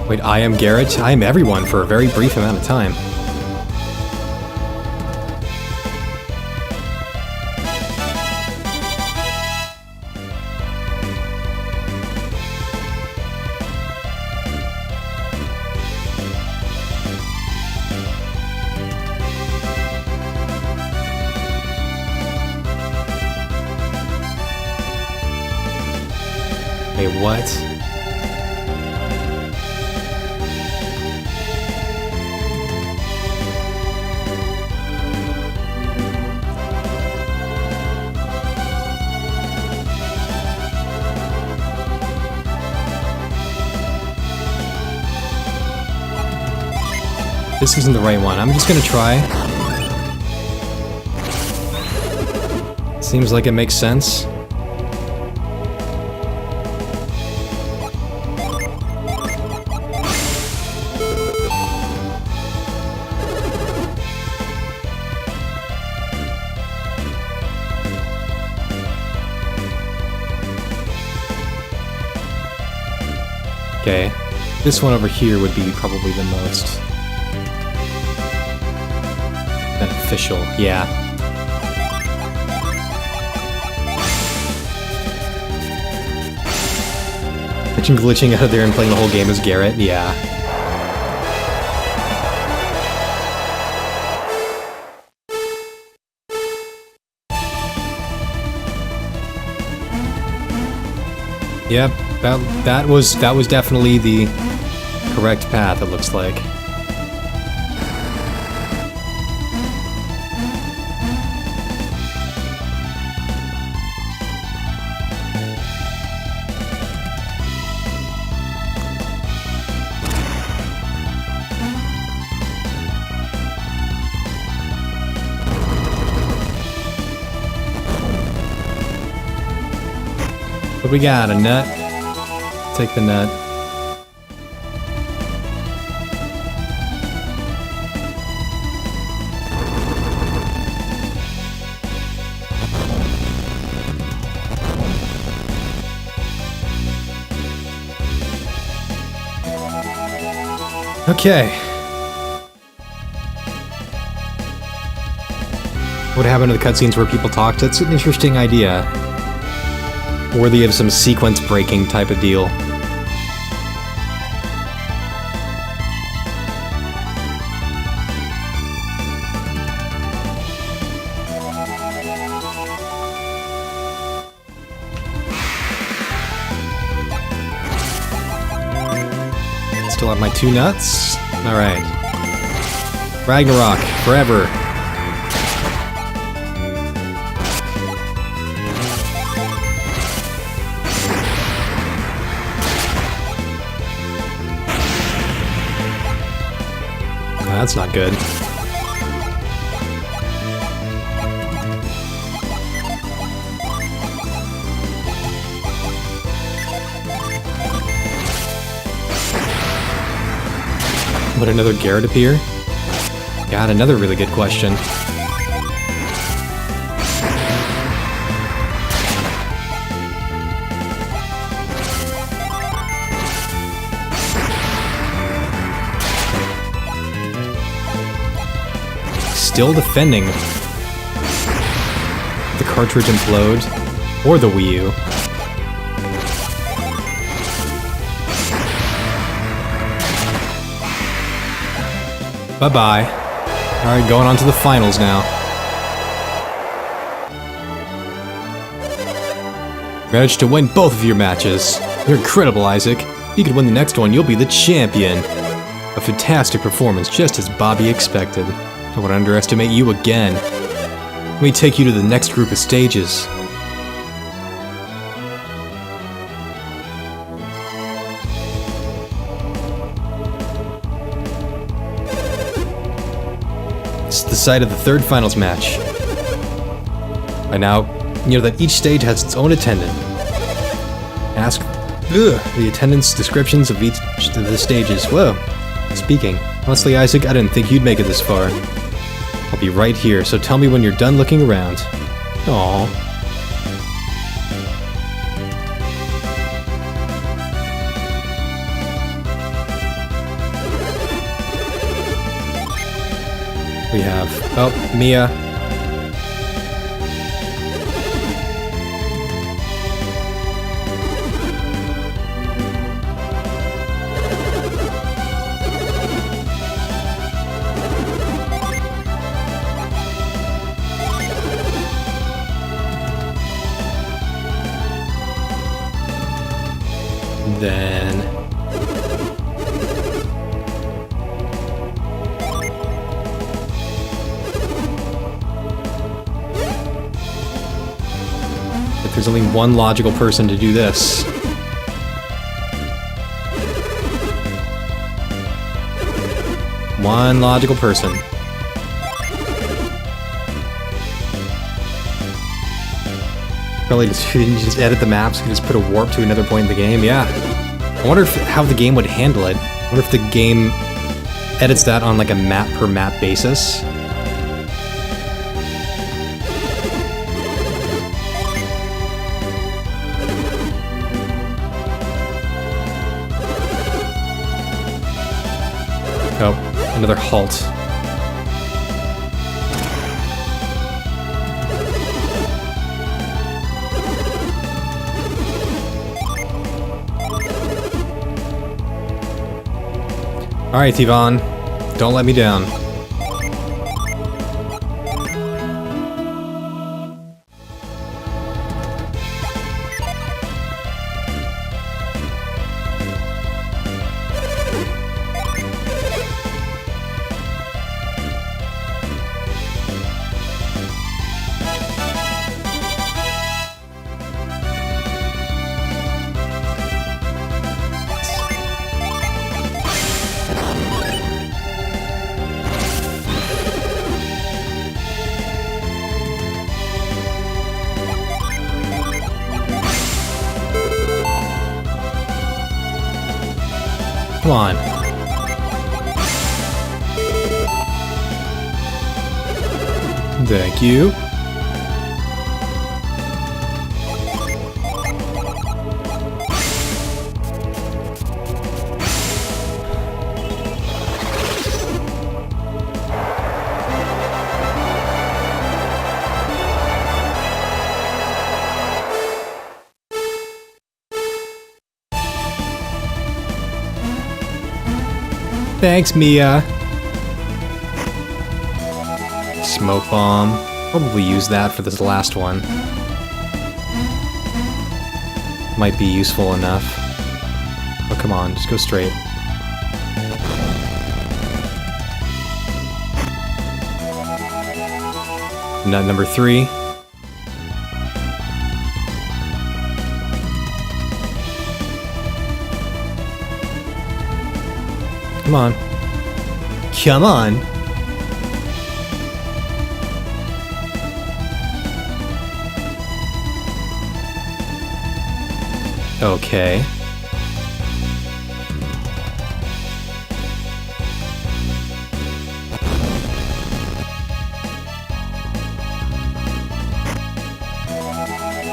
Wait, I am Garrett? I am everyone for a very brief amount of time. Wait, what? This isn't the right one. I'm just gonna try. Seems like it makes sense. Okay, this one over here would be probably the most beneficial, yeah. Imagine glitching out of there and playing the whole game as Garrett, yeah. Yep, that was definitely the correct path, it looks like. What we got? A nut? Take the nut. Okay. What happened to the cutscenes where people talked? That's an interesting idea. Worthy of some sequence breaking type of deal. Still have my 2 nuts. Alright. Ragnarok, forever. That's not good. Would another Garrett appear? God, another really good question. Still defending. The cartridge implode, or the Wii U. Bye-bye. Alright, going on to the finals now. Managed to win both of your matches. You're incredible, Isaac. You could win the next one, you'll be the champion. A fantastic performance, just as Bobby expected. I would underestimate you again. Let me take you to the next group of stages. This is the site of the third finals match. By now, you know that each stage has its own attendant. Ask the attendant's descriptions of each of the stages. Whoa. Speaking. Honestly, Isaac, I didn't think you'd make it this far. I'll be right here, so tell me when you're done looking around. Aww. We have... oh, Mia. Then... if there's only one logical person to do this. One logical person. Probably just edit the maps, you can just put a warp to another point in the game, yeah. I wonder how the game would handle it. I wonder if the game edits that on like a map per map basis. Oh, another halt. Alright, Yvonne. Don't let me down. Come on. Thank you. Thanks, Mia. Smoke bomb. Probably use that for this last one. Might be useful enough. Oh, come on, just go straight. Nut number 3. Come on. Come on! Okay.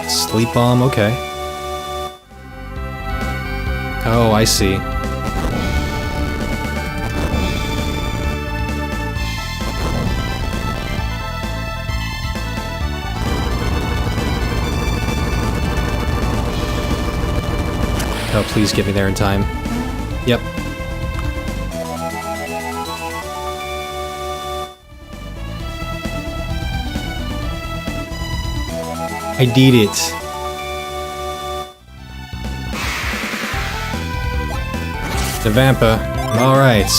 Sleep bomb, okay. Oh, I see. Oh, please get me there in time. Yep. I did it. The Vampa. Alright.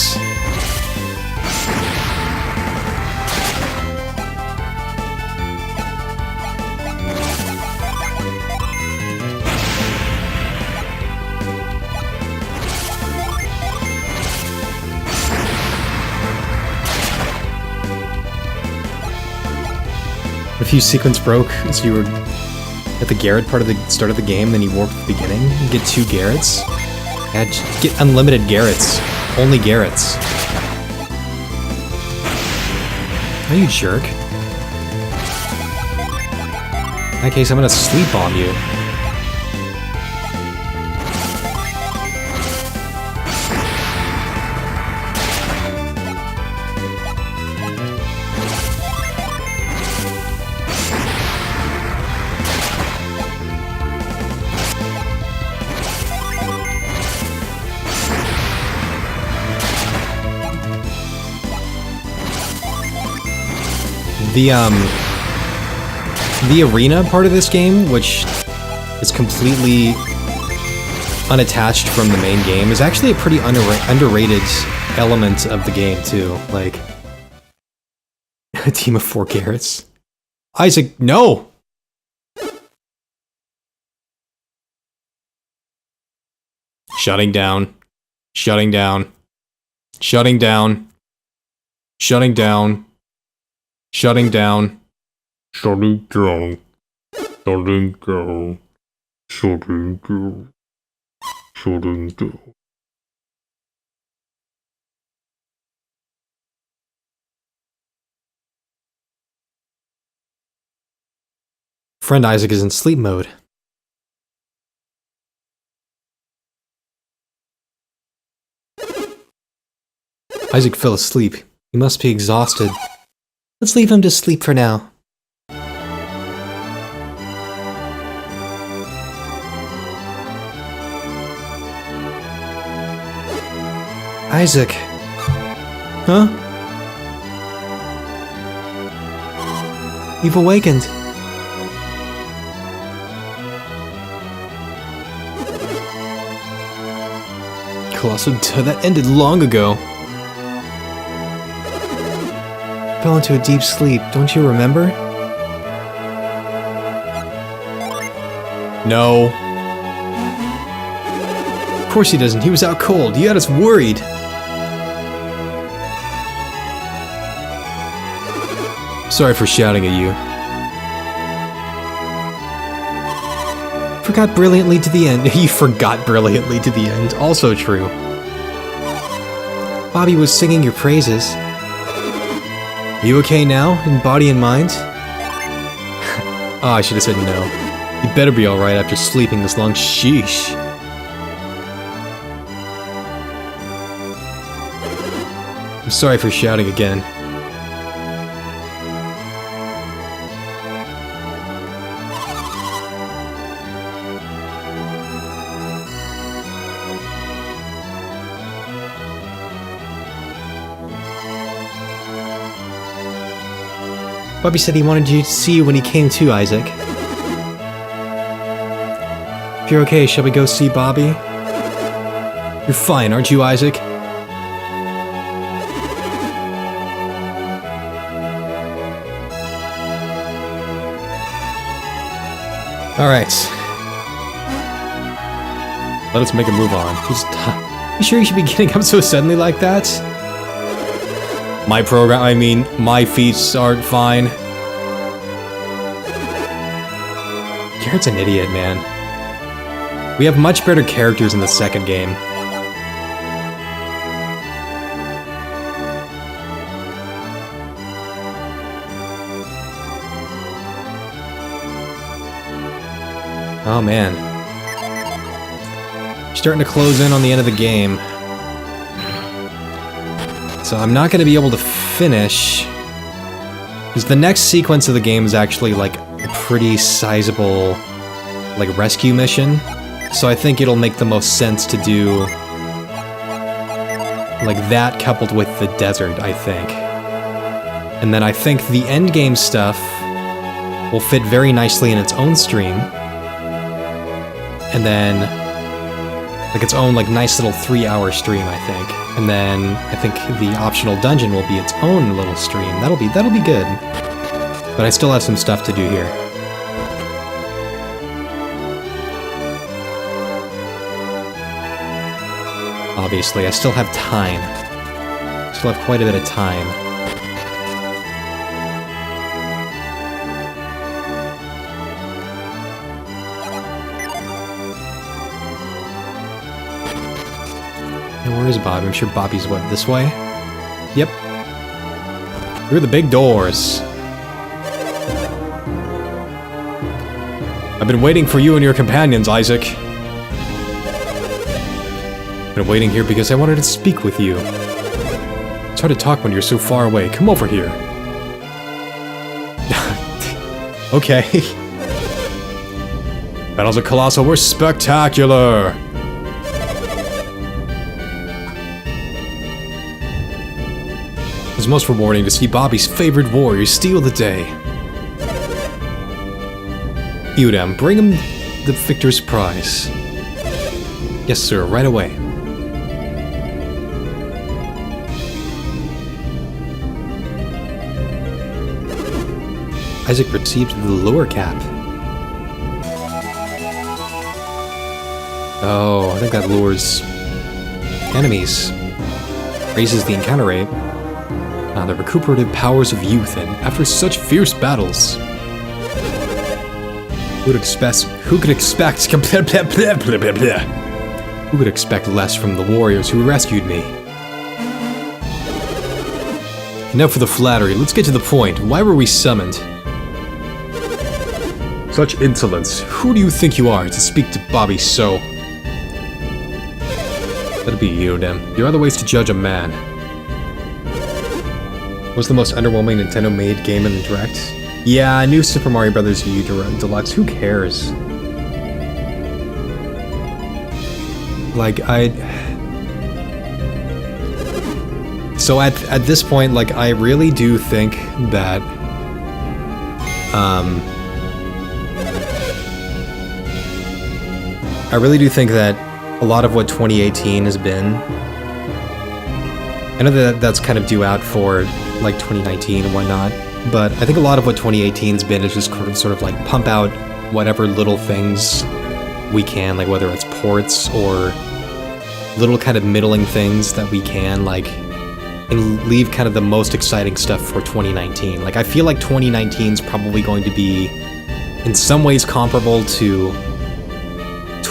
If you sequence broke, so you were at the Garrett part of the start of the game, then you warp at the beginning, you get 2 Garretts. Yeah, just get unlimited Garretts. Only Garretts. Oh, you jerk. In that case, I'm gonna sleep bomb you. The arena part of this game, which is completely unattached from the main game, is actually a pretty underrated element of the game, too. Like, a team of 4 Garretts. Isaac, no! Shutting down. Shutting down. Shutting down. Shutting down. Shutting down. Shutting down. Shutting down. Shutting down. Shutting down. Friend Isaac is in sleep mode. Isaac fell asleep. He must be exhausted. Let's leave him to sleep for now. Isaac. Huh? You've awakened. Colossal, that ended long ago. Fell into a deep sleep, don't you remember? No. Of course he doesn't, he was out cold, you had us worried. Sorry for shouting at you. Forgot brilliantly to the end. You forgot brilliantly to the end, also true. Bobby was singing your praises. Are you okay now, in body and mind? Oh, I should have said no. You better be alright after sleeping this long. Sheesh. I'm sorry for shouting again. Bobby said he wanted you to see you when he came to, Isaac. If you're okay, shall we go see Bobby? You're fine, aren't you, Isaac? Alright. Let us make a move on. You sure you should be getting up so suddenly like that? My feet aren't fine. Garrett's an idiot, man. We have much better characters in the second game. Oh man. Starting to close in on the end of the game. So I'm not going to be able to finish, because the next sequence of the game is actually like a pretty sizable like rescue mission. So I think it'll make the most sense to do like that coupled with the desert, I think. And then I think the end game stuff will fit very nicely in its own stream. And then like its own like nice little 3-hour stream, I think. And then I think the optional dungeon will be its own little stream. That'll be good. But I still have some stuff to do here. Obviously, I still have time. Still have quite a bit of time. Where is Bobby? I'm sure Bobby's what, this way? Yep. Through the big doors. I've been waiting for you and your companions, Isaac. Been waiting here because I wanted to speak with you. It's hard to talk when you're so far away. Come over here. Okay. Battles of Colossal were spectacular! It was most rewarding to see Bobby's favorite warrior steal the day. Udam, bring him the victor's prize. Yes, sir, right away. Isaac received the lure cap. Oh, I think that lures enemies. Raises the encounter rate. The recuperative powers of youth, and after such fierce battles. Who could expect less from the warriors who rescued me? Enough for the flattery, let's get to the point. Why were we summoned? Such insolence. Who do you think you are to speak to Bobby so? That'd be you, Dem. There are other ways to judge a man. Was the most underwhelming Nintendo-made game in the Direct? Yeah, New Super Mario Bros. U Deluxe, who cares? Like, So at this point, like, I really do think that, a lot of what 2018 has been, I know that that's kind of due out for, like, 2019 and whatnot, but I think a lot of what 2018's been is just sort of, like, pump out whatever little things we can, like, whether it's ports or little kind of middling things that we can, like, and leave kind of the most exciting stuff for 2019. Like, I feel like 2019's probably going to be, in some ways, comparable to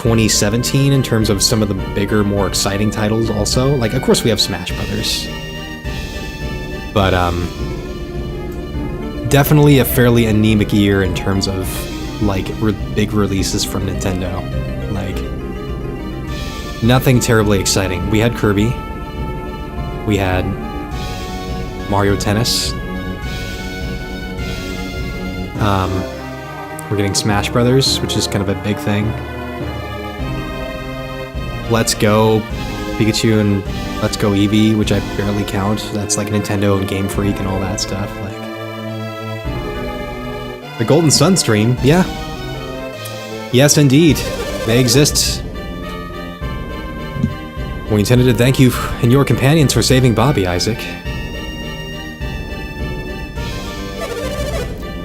2017 in terms of some of the bigger, more exciting titles also. Like, of course we have Smash Brothers. But, definitely a fairly anemic year in terms of, like, big releases from Nintendo. Like, nothing terribly exciting. We had Kirby. We had Mario Tennis. We're getting Smash Brothers, which is kind of a big thing. Let's Go Pikachu and Let's Go Eevee, which I barely count. That's like Nintendo and Game Freak and all that stuff. Like the Golden Sun stream, yeah. Yes, indeed. They exist. We intended to thank you and your companions for saving Bobby, Isaac.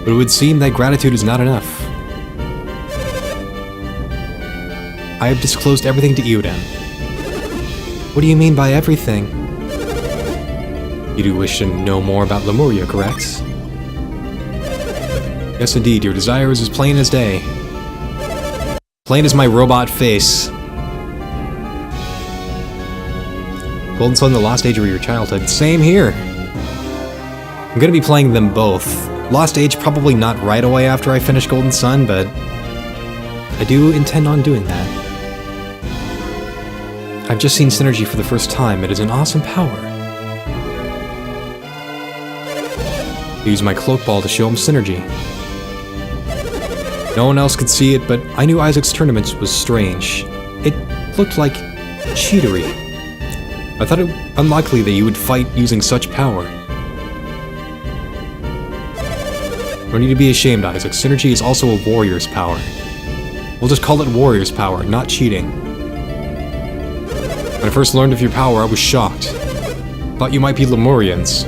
But it would seem that gratitude is not enough. I have disclosed everything to Uden. What do you mean by everything? You do wish to know more about Lemuria, correct? Yes, indeed. Your desire is as plain as day. Plain as my robot face. Golden Sun, the Lost Age of your childhood. Same here. I'm gonna be playing them both. Lost Age probably not right away after I finish Golden Sun, but I do intend on doing that. I've just seen Synergy for the first time. It is an awesome power. I used my cloak ball to show him Synergy. No one else could see it, but I knew Isaac's tournament was strange. It looked like cheatery. I thought it unlikely that you would fight using such power. No need to be ashamed, Isaac. Synergy is also a warrior's power. We'll just call it warrior's power, not cheating. When I first learned of your power, I was shocked. Thought you might be Lemurians.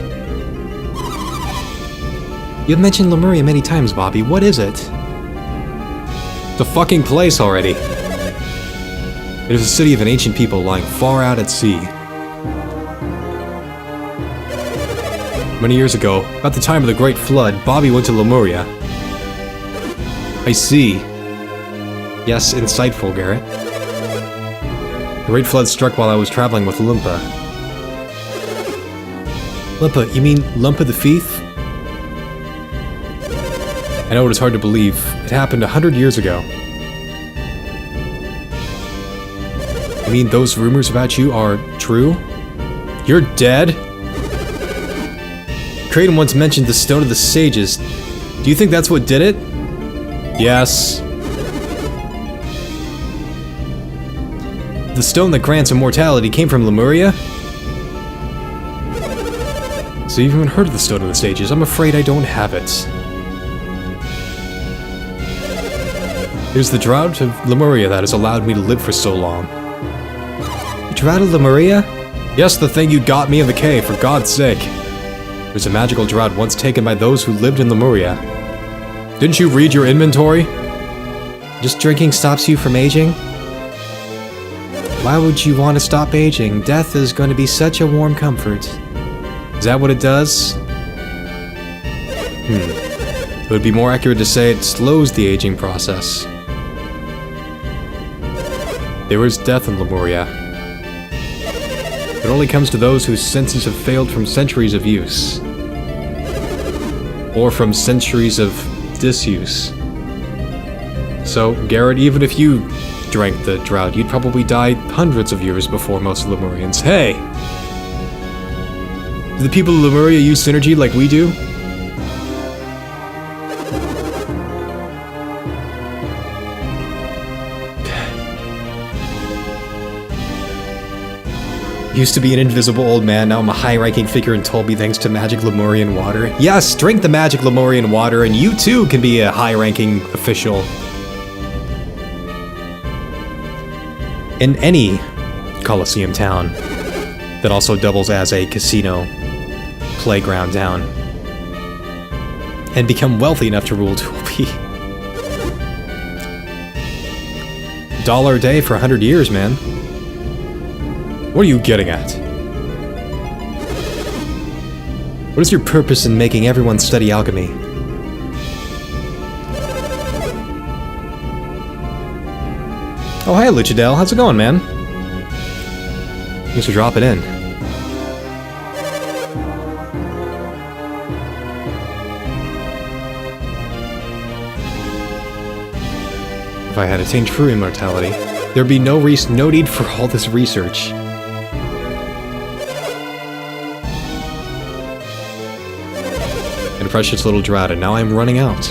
You've mentioned Lemuria many times, Bobby. What is it? It's a fucking place already. It is a city of an ancient people lying far out at sea. Many years ago, about the time of the Great Flood, Bobby went to Lemuria. I see. Yes, insightful, Garrett. The Great Flood struck while I was traveling with Lumpa. Lumpa? You mean Lumpa the Thief? I know it is hard to believe. It happened 100 years ago. You mean those rumors about you are true? You're dead? Kraden once mentioned the Stone of the Sages. Do you think that's what did it? Yes. The stone that grants immortality came from Lemuria? So you've even heard of the Stone of the Sages? I'm afraid I don't have it. It is the drought of Lemuria that has allowed me to live for so long. The drought of Lemuria? Yes, the thing you got me in the cave, for God's sake. It was a magical drought once taken by those who lived in Lemuria. Didn't you read your inventory? Just drinking stops you from aging? Why would you want to stop aging? Death is going to be such a warm comfort. Is that what it does? It would be more accurate to say it slows the aging process. There is death in Lemuria. It only comes to those whose senses have failed from centuries of use. Or from centuries of disuse. So, Garrett, even if you drank the drought, you'd probably die hundreds of years before most Lemurians. Hey! Do the people of Lemuria use Synergy like we do? Used to be an invisible old man, now I'm a high-ranking figure in Tolby thanks to magic Lemurian water. Yes, drink the magic Lemurian water and you too can be a high-ranking official. In any Coliseum town that also doubles as a casino playground town. And become wealthy enough to rule Tolby. $1 a day for 100 years, man. What are you getting at? What is your purpose in making everyone study alchemy? Oh, hey, Luchadel. How's it going, man? Thanks for dropping in. If I had attained true immortality, there'd be no need for all this research. And a precious little drought, and now I'm running out.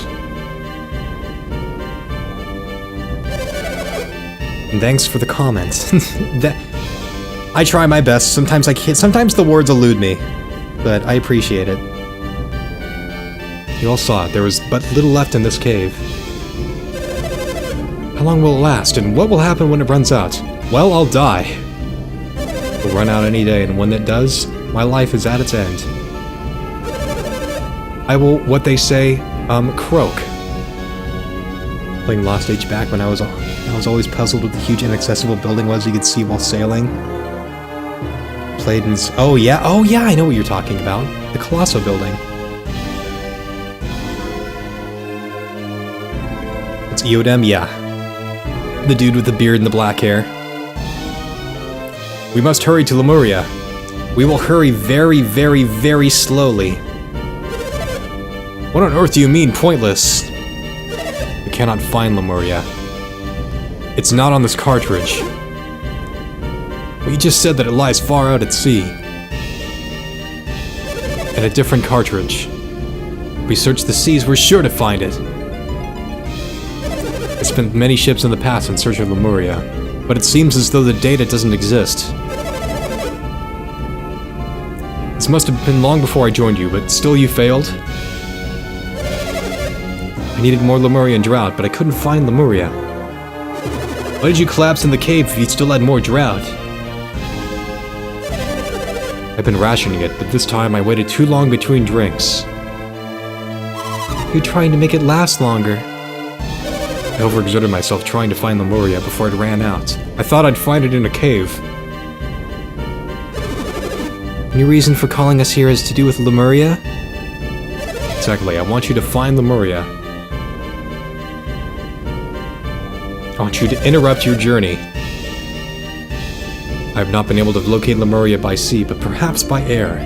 And thanks for the comments. I try my best. Sometimes I can't. Sometimes the words elude me, but I appreciate it. You all saw it. There was but little left in this cave. How long will it last, and what will happen when it runs out? Well, I'll die. It will run out any day, and when it does, my life is at its end. I will, what they say, croak. Playing Lost Age back when I was always puzzled what the huge inaccessible building was you could see while sailing. Played in... oh yeah, I know what you're talking about. The Colosso building. It's Eodem, yeah. The dude with the beard and the black hair. We must hurry to Lemuria. We will hurry very, very, very slowly. What on earth do you mean, pointless? We cannot find Lemuria. It's not on this cartridge. Well, you just said that it lies far out at sea. In a different cartridge. If we search the seas, we're sure to find it. I spent many ships in the past in search of Lemuria, but it seems as though the data doesn't exist. This must have been long before I joined you, but still you failed? I needed more Lemurian drought, but I couldn't find Lemuria. Why did you collapse in the cave if you still had more drought? I've been rationing it, but this time I waited too long between drinks. You're trying to make it last longer. I overexerted myself trying to find Lemuria before it ran out. I thought I'd find it in a cave. Any reason for calling us here has to do with Lemuria? Exactly, I want you to find Lemuria. I want you to interrupt your journey. I have not been able to locate Lemuria by sea, but perhaps by air.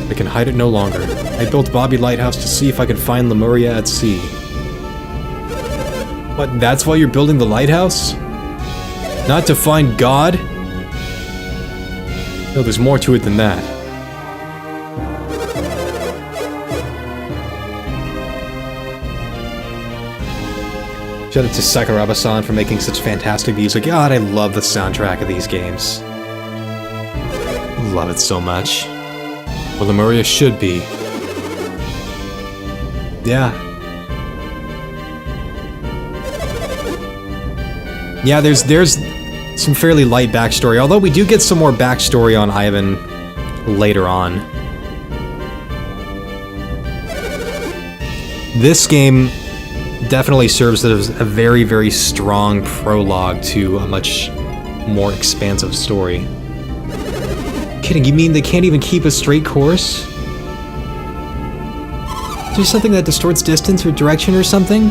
I can hide it no longer. I built Bobby Lighthouse to see if I could find Lemuria at sea. What, that's why you're building the lighthouse? Not to find God? No, there's more to it than that. Shout out to Sakuraba-san for making such fantastic music. God, I love the soundtrack of these games. Love it so much. Well, Lemuria should be. Yeah. Yeah, there's some fairly light backstory, although we do get some more backstory on Ivan later on. This game definitely serves as a very, very strong prologue to a much more expansive story. Kidding, you mean they can't even keep a straight course? Is there something that distorts distance or direction or something?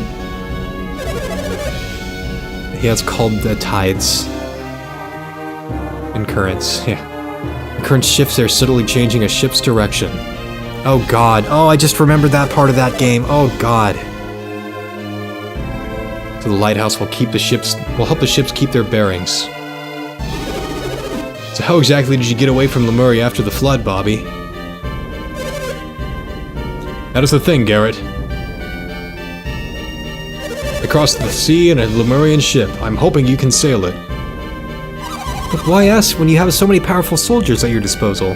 Yeah, it's called the tides. And currents, yeah. The current shifts are subtly changing a ship's direction. Oh god, oh I just remembered that part of that game, oh god. So the lighthouse will help the ships keep their bearings. So how exactly did you get away from Lemuria after the flood, Bobby? That is the thing, Garrett. I crossed the sea in a Lemurian ship. I'm hoping you can sail it. But why us when you have so many powerful soldiers at your disposal?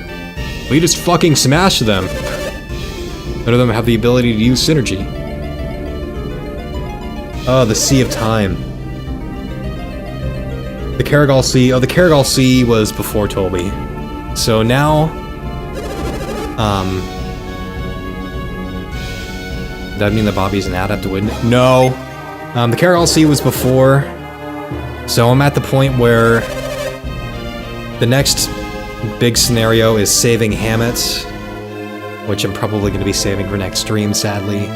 We just fucking smash them. None of them have the ability to use synergy. Oh, the Sea of Time. The Karagal Sea. Oh, the Karagal Sea was before Toby. So now... Does that mean that Bobby's an adept to win? No! The Karagal Sea was before. So I'm at the point where... the next big scenario is saving Hammett. Which I'm probably going to be saving for next stream, sadly.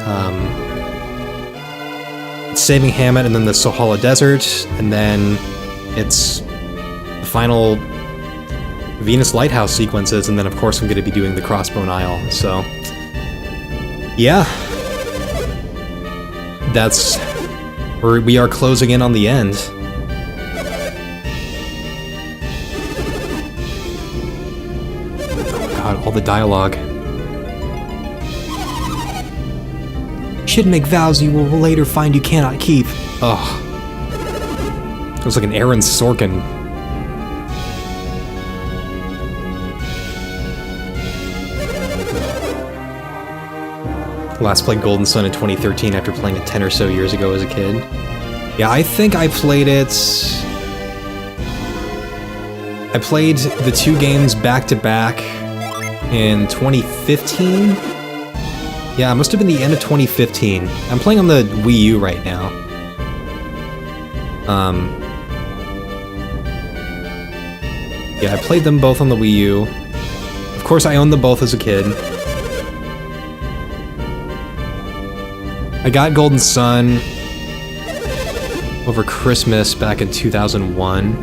saving Hammett and then the Sohala Desert, and then it's the final Venus Lighthouse sequences, and then of course I'm going to be doing the Crossbone Isle, so yeah. That's where we are closing in on the end. Oh god, all the dialogue. Should make vows you will later find you cannot keep. Ugh. It was like an Aaron Sorkin. Last played Golden Sun in 2013 after playing it 10 or so years ago as a kid. Yeah, I think I played it... I played the 2 games back to back in 2015? Yeah, it must have been the end of 2015. I'm playing on the Wii U right now. Yeah, I played them both on the Wii U. Of course, I owned them both as a kid. I got Golden Sun over Christmas back in 2001.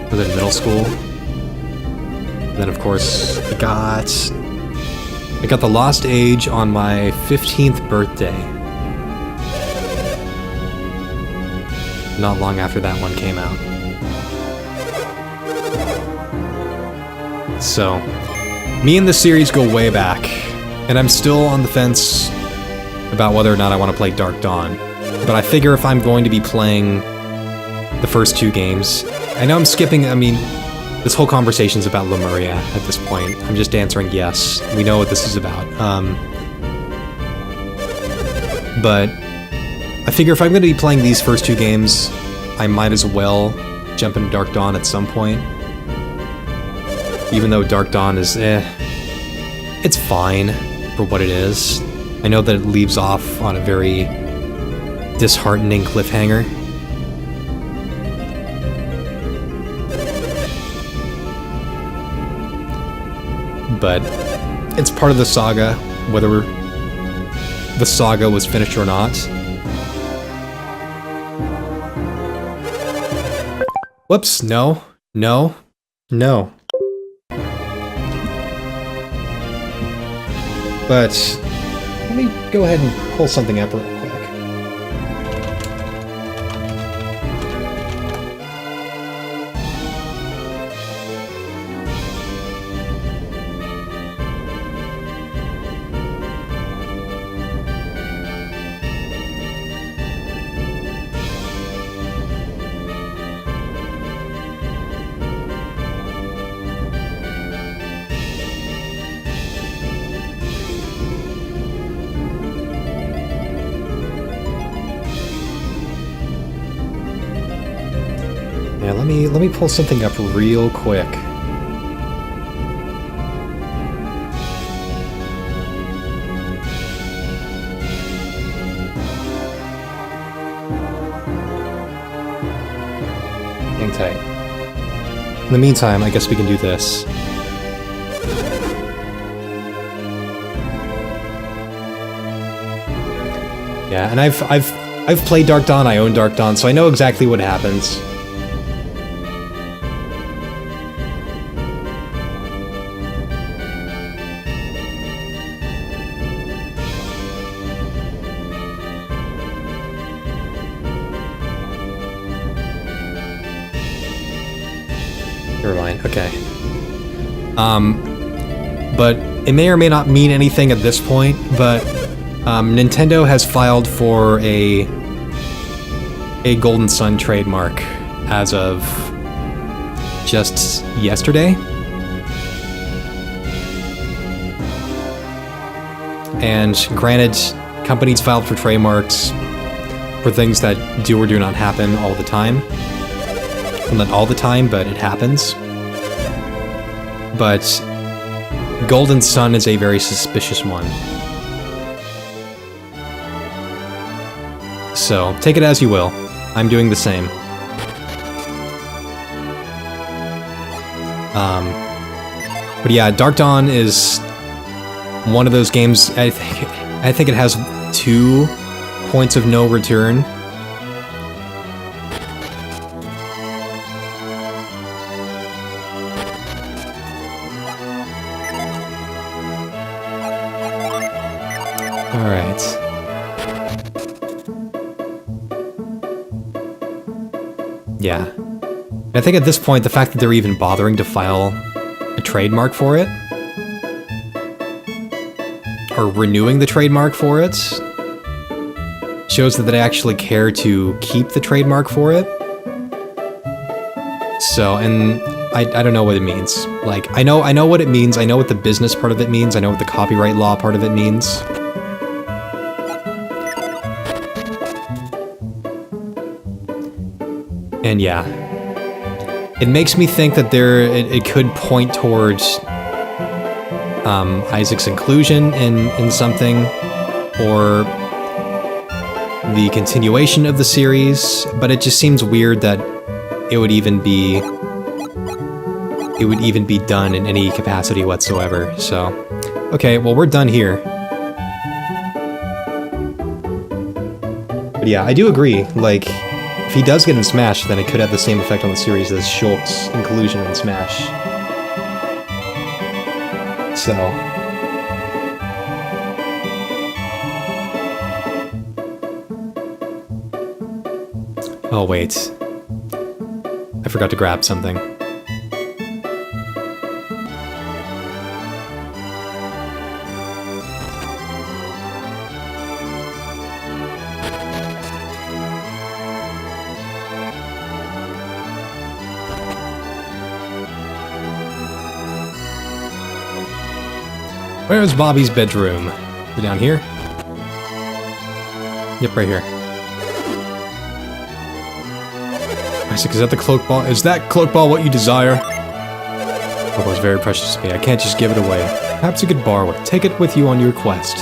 I was in middle school. And then, of course, I got The Lost Age on my 15th birthday. Not long after that one came out. So, me and the series go way back. And I'm still on the fence about whether or not I want to play Dark Dawn. But I figure if I'm going to be playing the first 2 games... I know I'm skipping, I mean, this whole conversation's about Lemuria at this point. I'm just answering yes. We know what this is about. But I figure if I'm going to be playing these first 2 games, I might as well jump into Dark Dawn at some point. Even though Dark Dawn is it's fine for what it is. I know that it leaves off on a very disheartening cliffhanger. But it's part of the saga, whether the saga was finished or not. Whoops, no, no, no. But let me go ahead and pull something up real quick. Yeah, let me pull something up real quick. Hang tight. In the meantime, I guess we can do this. Yeah, and I've played Dark Dawn, I own Dark Dawn, so I know exactly what happens. Never mind, okay. But it may or may not mean anything at this point, but Nintendo has filed for a Golden Sun trademark as of just yesterday. And granted, companies filed for trademarks for things that do or do not happen all the time. Well, not all the time, but it happens. But Golden Sun is a very suspicious one. So, take it as you will. I'm doing the same. But yeah, Dark Dawn is one of those games. I think it has 2 points of no return. Alright. Yeah. I think at this point, the fact that they're even bothering to file a trademark for it, or renewing the trademark for it, shows that they actually care to keep the trademark for it. So, and I don't know what it means. Like, I know what it means, I know what the business part of it means, I know what the copyright law part of it means. And yeah, it makes me think that it could point towards Isaac's inclusion in something, or the continuation of the series, but it just seems weird that it would even be done in any capacity whatsoever. So, okay, well, we're done here. But yeah, I do agree, like, if he does get in Smash, then it could have the same effect on the series as Shulk's inclusion in Smash. So... oh, wait. I forgot to grab something. Where's Bobby's bedroom? Is it down here? Yep, right here. Isaac, is that the cloak ball? Is that cloak ball what you desire? Cloak ball is very precious to me. I can't just give it away. Perhaps you could borrow it. Take it with you on your quest.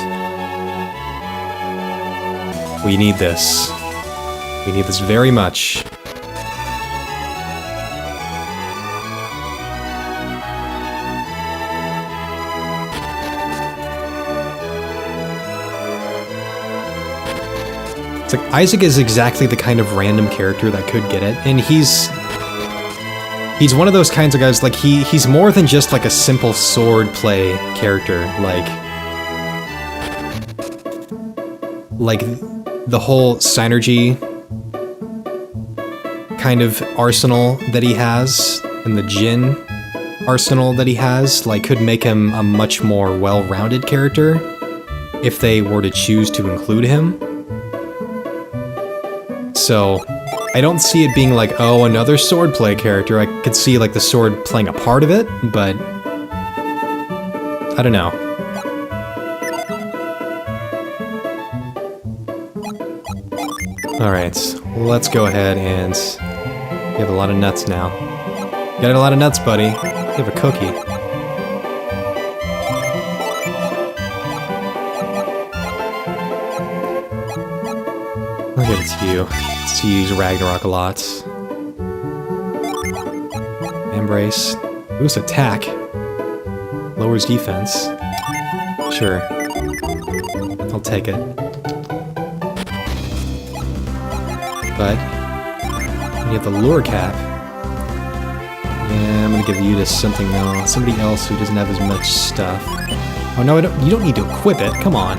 We need this. We need this very much. It's like, Isaac is exactly the kind of random character that could get it, and he's one of those kinds of guys, like, he's more than just, like, a simple sword play character, like the whole synergy kind of arsenal that he has, and the Jin arsenal that he has, like, could make him a much more well-rounded character if they were to choose to include him. So, I don't see it being like, oh, another swordplay character. I could see, like, the sword playing a part of it, but... I don't know. Alright, let's go ahead and... you have a lot of nuts now. You got a lot of nuts, buddy. You have a cookie. I'll give it to you. Let's use Ragnarok a lot. Embrace. Boost attack. Lowers defense. Sure. I'll take it. But you have the lure cap. Yeah, I'm gonna give you to something else. Somebody else who doesn't have as much stuff. Oh no, you don't need to equip it. Come on.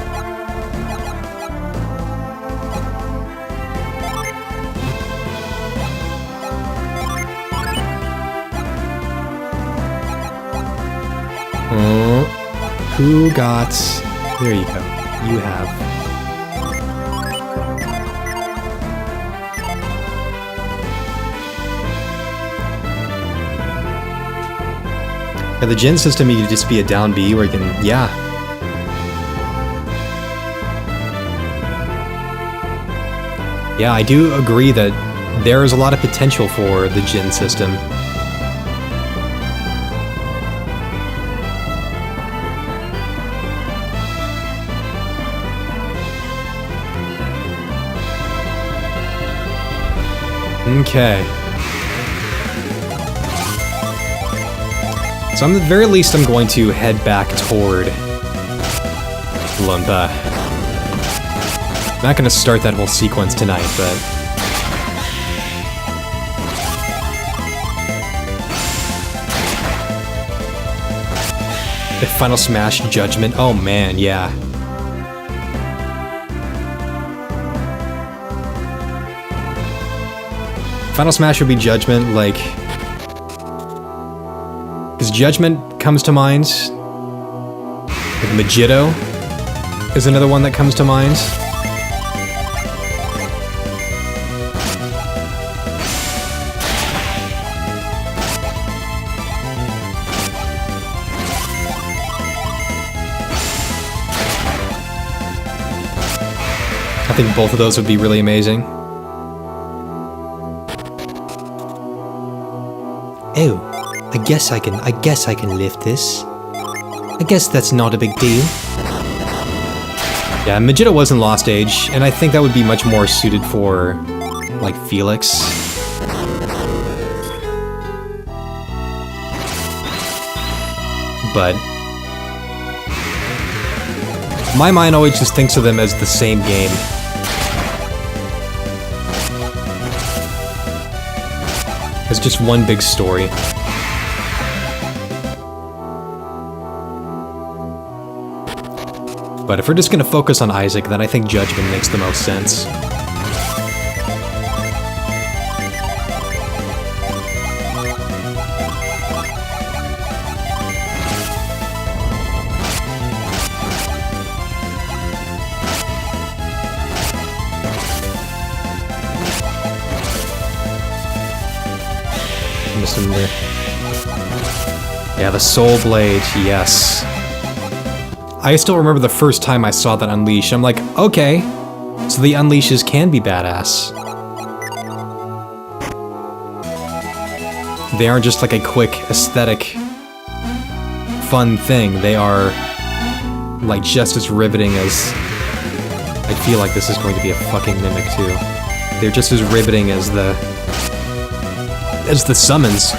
Who got... there you go. You have... yeah, the Jin system, you could just be a down B where you can... yeah. Yeah, I do agree that there is a lot of potential for the Jin system. Okay. So, at the very least, I'm going to head back toward Lumpa. not gonna start that whole sequence tonight, but... The Final Smash Judgment, oh man, yeah. Final Smash would be Judgment, like... Because Judgment comes to mind. Like Megiddo is another one that comes to mind. I think both of those would be really amazing. Oh, I guess I can lift this. I guess that's not a big deal. Yeah, Megiddo was in Lost Age, and I think that would be much more suited for, like, Felix. But my mind always just thinks of them as the same game. It's just one big story. But if we're just gonna focus on Isaac, then I think Judgment makes the most sense. Yeah, the Soul Blade, yes. I still remember the first time I saw that Unleash. I'm like, okay, so the Unleashes can be badass. They aren't just like a quick, aesthetic, fun thing. They are, like, just as riveting as... I feel like this is going to be a fucking Mimic, too. They're just as riveting as the summons.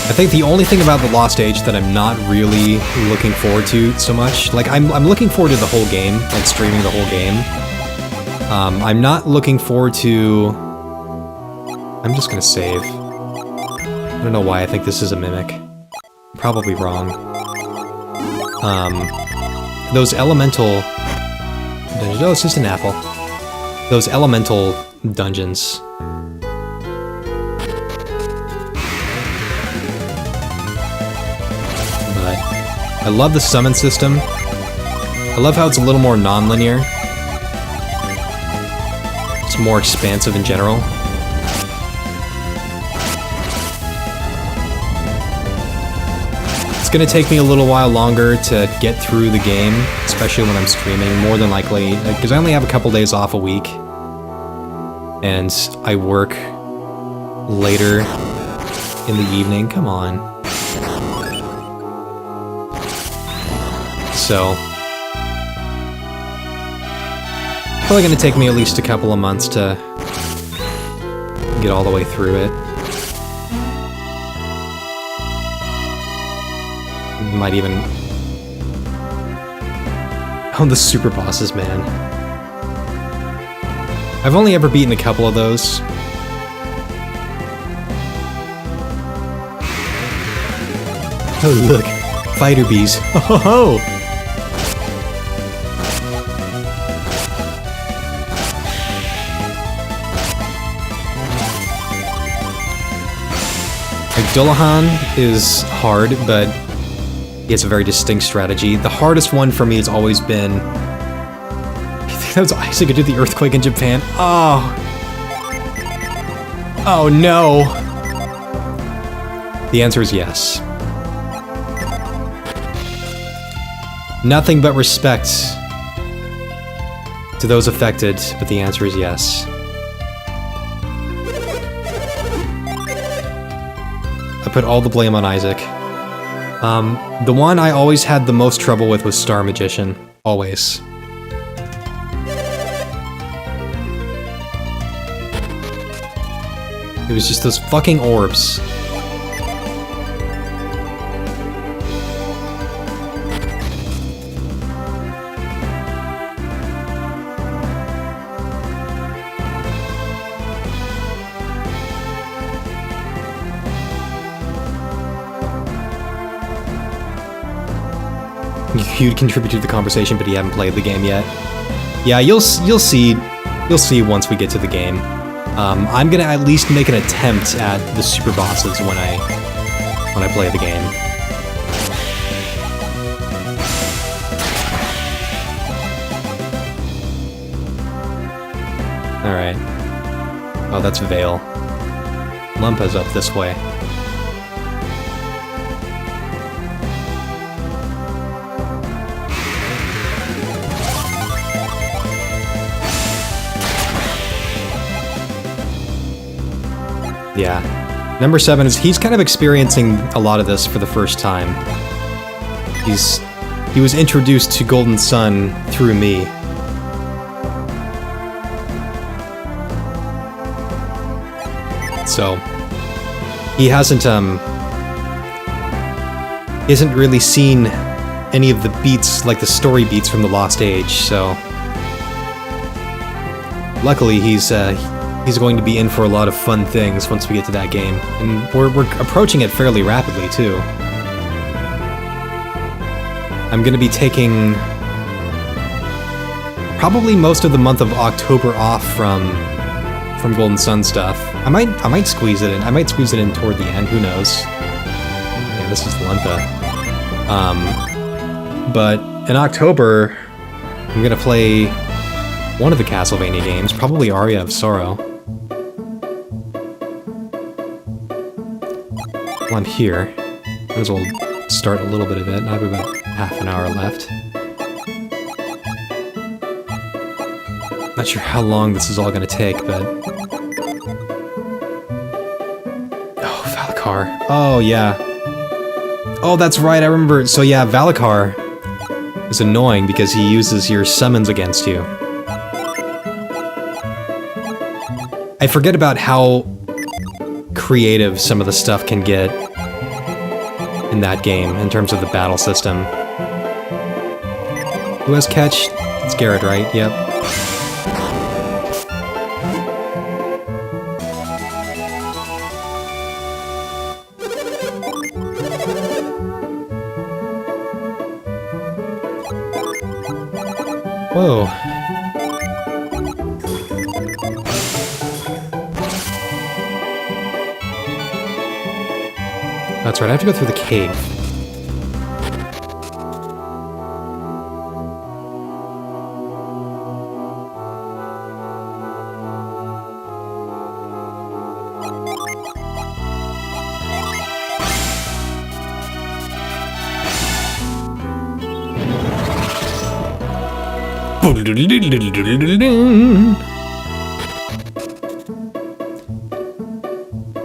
I think the only thing about the Lost Age that I'm not really looking forward to so much, like I'm looking forward to the whole game, like streaming the whole game. I'm not looking forward to... I'm just gonna save. I don't know why I think this is a Mimic. Probably wrong. Those elemental... Oh, it's just an apple. Those elemental dungeons. But I love the summon system. I love how it's a little more non-linear. It's more expansive in general. It's gonna take me a little while longer to get through the game, especially when I'm streaming, more than likely, because I only have a couple days off a week, and I work later in the evening. Come on. So, probably gonna take me at least a couple of months to get all the way through it. Might even... Oh, the super bosses, man. I've only ever beaten a couple of those. Oh, look. Fighter bees. Ho ho ho! Like, Dullahan is hard, but he has a very distinct strategy. The hardest one for me has always been... I think that was Isaac who did the earthquake in Japan. Oh! Oh no! The answer is yes. Nothing but respect to those affected, but the answer is yes. I put all the blame on Isaac. The one I always had the most trouble with was Star Magician. Always. It was just those fucking orbs. You'd contribute to the conversation, but you haven't played the game yet. Yeah, you'll see once we get to the game. I'm gonna at least make an attempt at the super bosses when I play the game. All right. Oh, that's Vale. Lumpa's up this way. Yeah. Number 7 he's kind of experiencing a lot of this for the first time. He was introduced to Golden Sun through me. So he hasn't really seen any of the beats, like the story beats from the Lost Age, so luckily he's going to be in for a lot of fun things once we get to that game. And we're approaching it fairly rapidly, too. I'm going to be taking probably most of the month of October off from Golden Sun stuff. I might squeeze it in. I might squeeze it in toward the end, who knows. Yeah, this is Lunta. But in October, I'm going to play one of the Castlevania games, probably Aria of Sorrow. While I'm here, might as well start a little bit of it. I have about half an hour left. Not sure how long this is all going to take, but... Oh, Valakar. Oh, yeah. Oh, that's right, I remember. So yeah, Valakar is annoying because he uses your summons against you. I forget about how creative some of the stuff can get in that game in terms of the battle system. Who has catch? It's Garrett, right? Yep. Whoa. That's right, I have to go through the cave.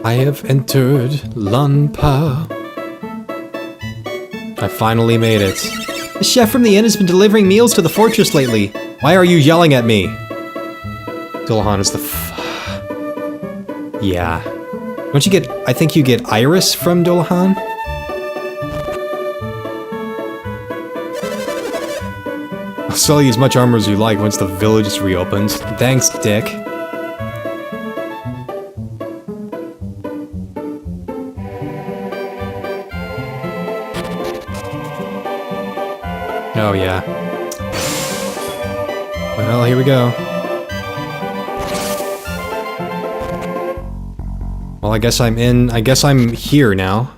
I have entered Lunpa. I finally made it. The chef from the inn has been delivering meals to the fortress lately. Why are you yelling at me? Dullahan is the yeah. Don't you get... I think you get Iris from Dullahan? I'll sell you as much armor as you like once the village is reopened. Thanks, Dick. Oh, yeah. Well, here we go. Well, I guess I'm here now.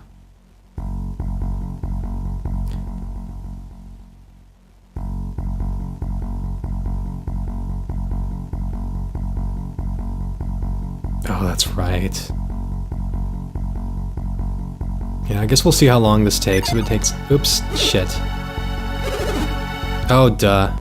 Oh, that's right. Yeah, I guess we'll see how long this takes. If it takes... Oops, shit. Oh, duh.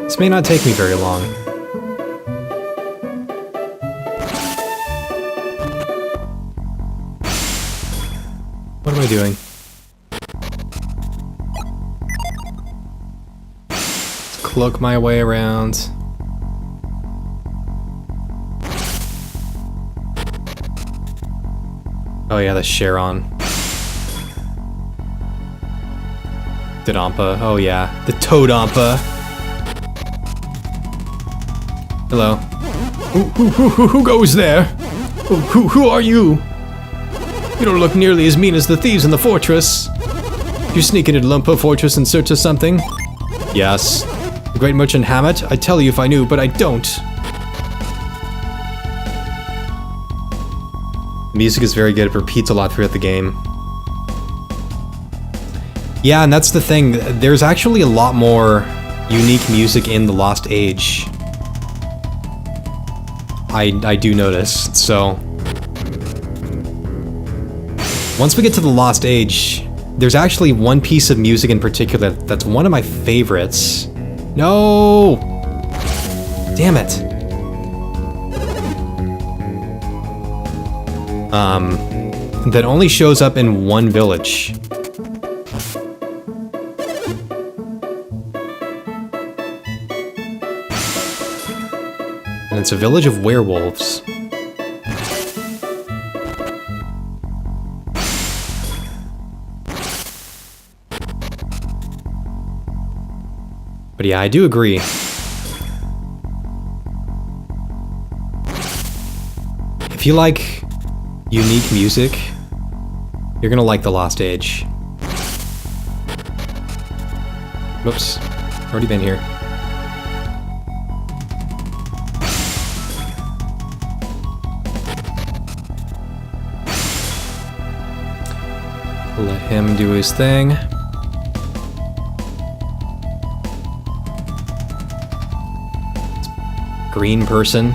This may not take me very long. What am I doing? Cloak my way around. Oh yeah, the Charon. Dodonpa. Oh yeah, the Toadampa. Hello. Who goes there? Who are you? You don't look nearly as mean as the thieves in the fortress. You sneak into Lumpa Fortress in search of something? Yes. The great merchant Hammett? I'd tell you if I knew, but I don't. The music is very good. It repeats a lot throughout the game. Yeah, and that's the thing. There's actually a lot more unique music in The Lost Age. I do notice, so... Once we get to The Lost Age, there's actually one piece of music in particular that's one of my favorites. No! Damn it. That only shows up in one village. And it's a village of werewolves. But yeah, I do agree. If you like unique music, you're gonna like The Lost Age. Whoops, already been here. Let him do his thing. Green person.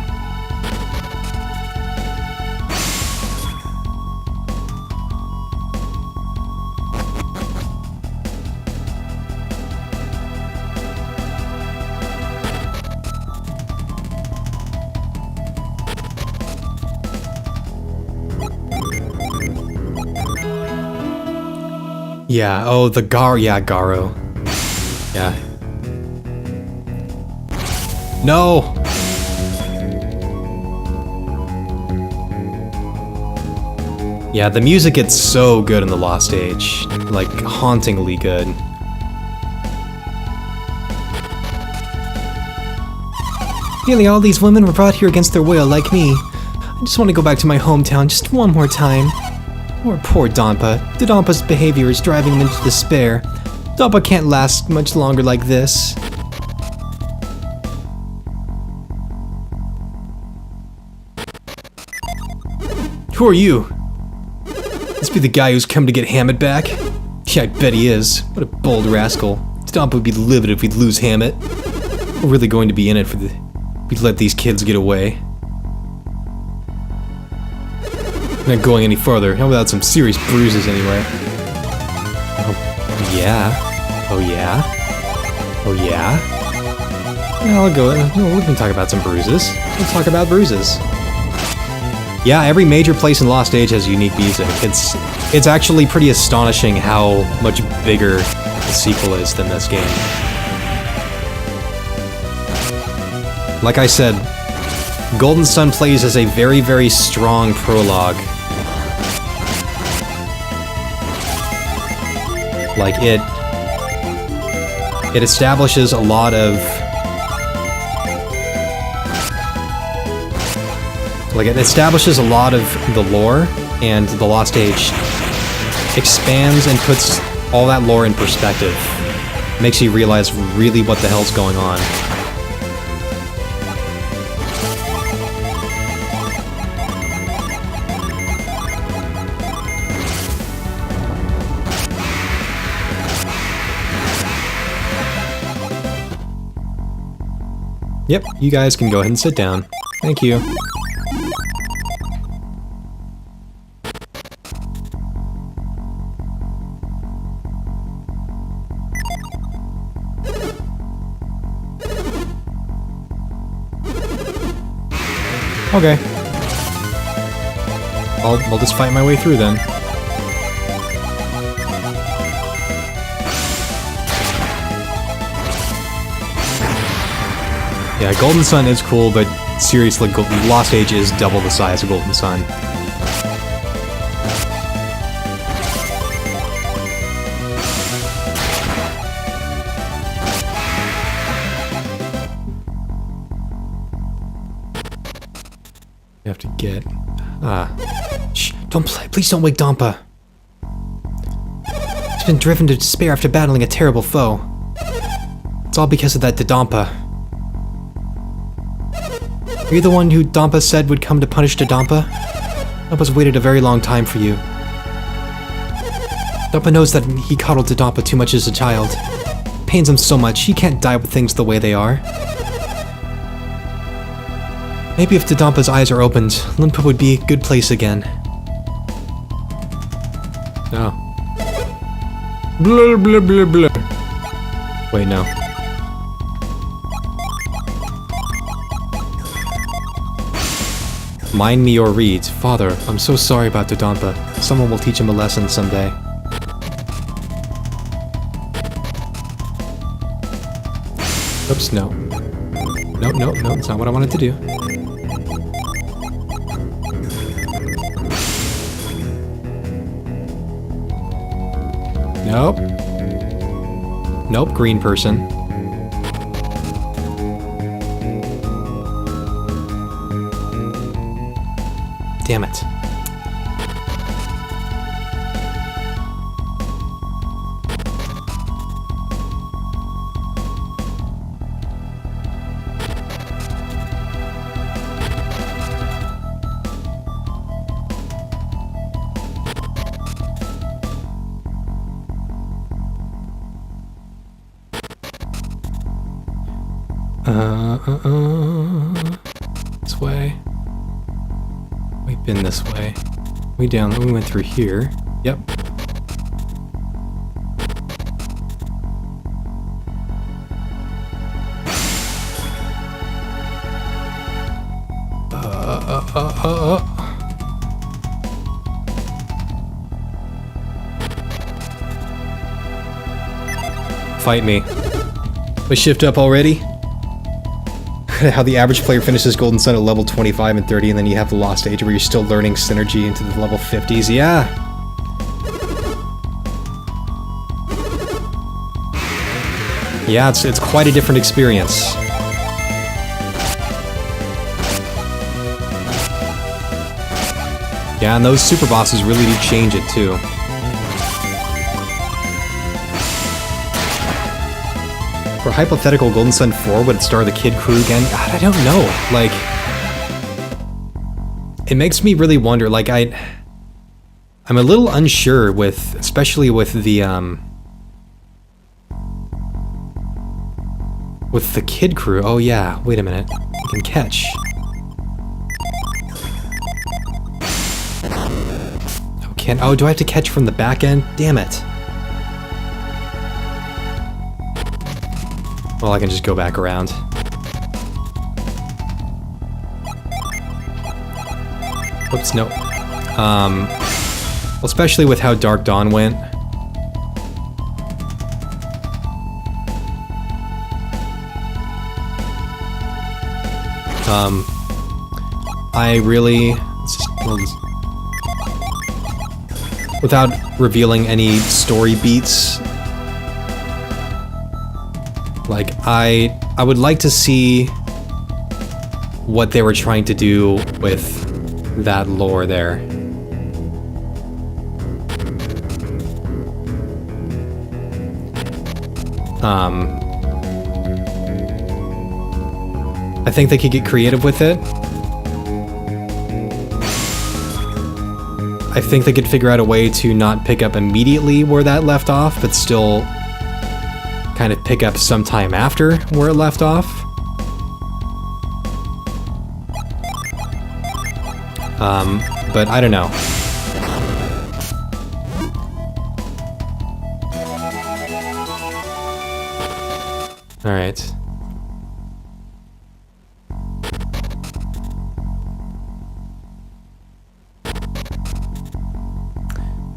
Yeah, oh, the Garo. Yeah. No! Yeah, the music gets so good in The Lost Age. Like, hauntingly good. Nearly all these women were brought here against their will, like me. I just want to go back to my hometown just one more time. Poor Donpa. Dodampa's behavior is driving him into despair. Donpa can't last much longer like this. Who are you? This be the guy who's come to get Hammett back? Yeah, I bet he is. What a bold rascal. Donpa would be livid if we'd lose Hammett. We're really going to be in it for the... We'd let these kids get away. Not going any further, not without some serious bruises anyway. Oh, yeah. Oh, yeah. Oh, yeah. Yeah, I'll go. We can talk about some bruises. Let's talk about bruises. Yeah, every major place in Lost Age has unique music. It's actually pretty astonishing how much bigger the sequel is than this game. Like I said, Golden Sun plays as a very, very strong prologue. Like, it establishes a lot of... Like, it establishes a lot of the lore, and The Lost Age expands and puts all that lore in perspective. Makes you realize really what the hell's going on. Yep, you guys can go ahead and sit down. Thank you. Okay. I'll just fight my way through then. Yeah, Golden Sun is cool, but seriously, Lost Age is double the size of Golden Sun. have to get... Shh, don't play. Please don't wake Dampa. He's been driven to despair after battling a terrible foe. It's all because of that Dodonpa. Are you the one who Dampa said would come to punish Dodonpa? Dampa's waited a very long time for you. Dampa knows that he coddled Dodonpa too much as a child. It pains him so much, he can't die with things the way they are. Maybe if Dodompa's eyes are opened, Limpa would be a good place again. No. Blah blah blah blah. Wait, no. Mind me or reads. Father, I'm so sorry about Dodonpa. Someone will teach him a lesson someday. Oops, no. No, it's not what I wanted to do. Nope. Nope, green person. Damn it. This way. We've been this way. We went through here. Yep. Fight me. We shift up already? How the average player finishes Golden Sun at level 25 and 30, and then you have the Lost Age where you're still learning synergy into the level 50s. Yeah! Yeah, it's quite a different experience. Yeah, and those super bosses really do change it too. For hypothetical Golden Sun 4, would it star the Kid crew again? God, I don't know. Like, it makes me really wonder. Like, I'm a little unsure with, especially with the Kid crew. Oh yeah, wait a minute. You can catch. Oh, do I have to catch from the back end? Damn it. Well, I can just go back around. Oops, no. Well, especially with how Dark Dawn went. I really... without revealing any story beats, like, I would like to see what they were trying to do with that lore there. I think they could get creative with it. I think they could figure out a way to not pick up immediately where that left off, but still kind of pick up sometime after where it left off. But I don't know. All right.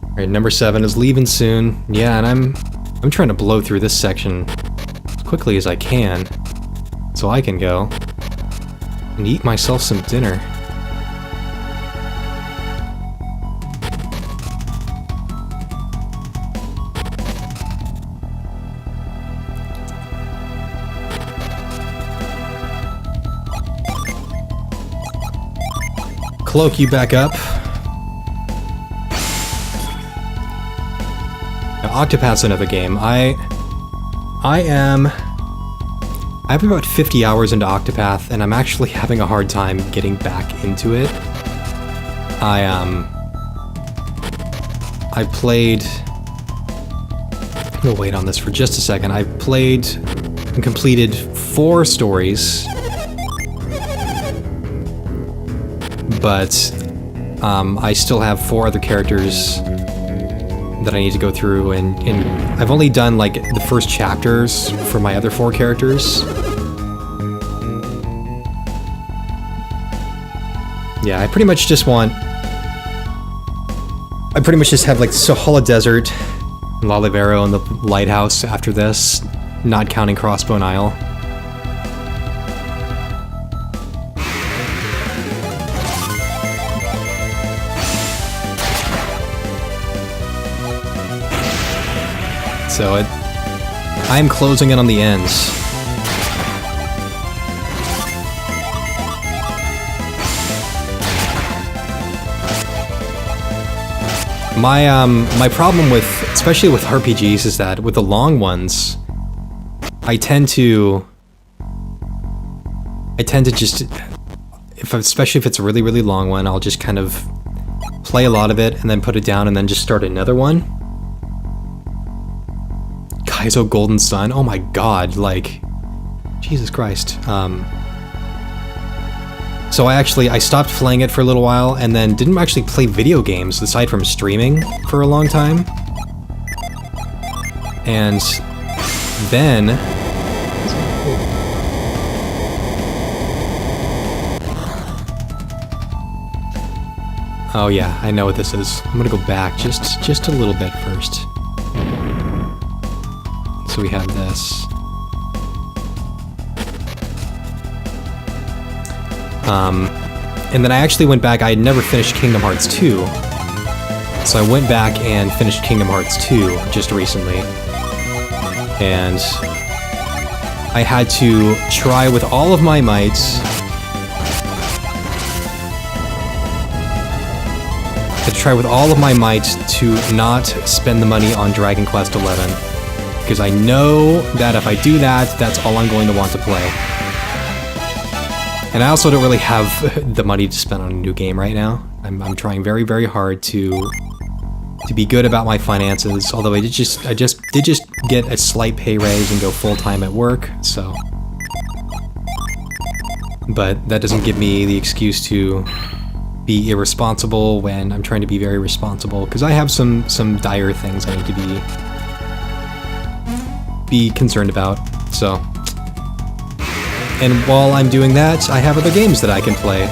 All right, number 7 is leaving soon. Yeah, and I'm trying to blow through this section as quickly as I can, so I can go and eat myself some dinner. cloak you back up. Now, Octopath's another game. I have about 50 hours into Octopath, and I'm actually having a hard time getting back into it. I played... I'm gonna wait on this for just a second. I played and completed 4 stories, but I still have 4 other characters that I need to go through, and I've only done like the first chapters for my other 4 characters. Yeah, I pretty much just have like Sohala Desert, Lalivero, and the Lighthouse after this, not counting Crossbone Isle. So I'm closing in on the ends. My problem with, especially with RPGs, is that with the long ones, I tend to just, especially if it's a really, really long one, I'll just kind of play a lot of it and then put it down and then just start another one. Kaizo Golden Sun, oh my god, like, Jesus Christ. So I stopped playing it for a little while and then didn't actually play video games aside from streaming for a long time. And then... Oh yeah, I know what this is. I'm gonna go back just a little bit first. So we have this. And then I actually went back. I had never finished Kingdom Hearts 2, so I went back and finished Kingdom Hearts 2 just recently. And I had to try with all of my might to not spend the money on Dragon Quest XI, because I know that if I do that, that's all I'm going to want to play. And I also don't really have the money to spend on a new game right now. I'm trying very, very hard to be good about my finances, although I did just get a slight pay raise and go full-time at work, so... But that doesn't give me the excuse to be irresponsible when I'm trying to be very responsible, because I have some dire things I need to be concerned about, so... And while I'm doing that, I have other games that I can play.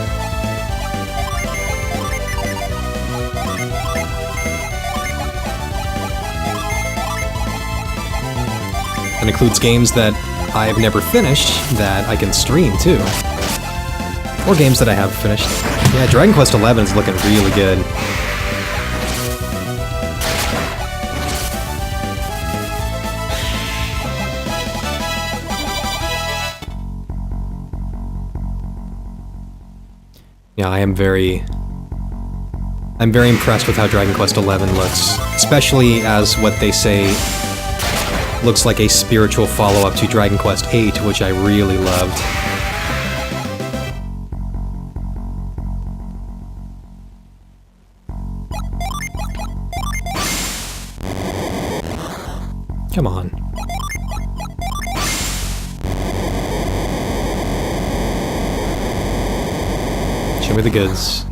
That includes games that I've never finished that I can stream too. Or games that I have finished. Yeah, Dragon Quest XI is looking really good. Yeah, I'm very impressed with how Dragon Quest XI looks, especially as what they say looks like a spiritual follow-up to Dragon Quest VIII, which I really loved. Come on. Show me the goods.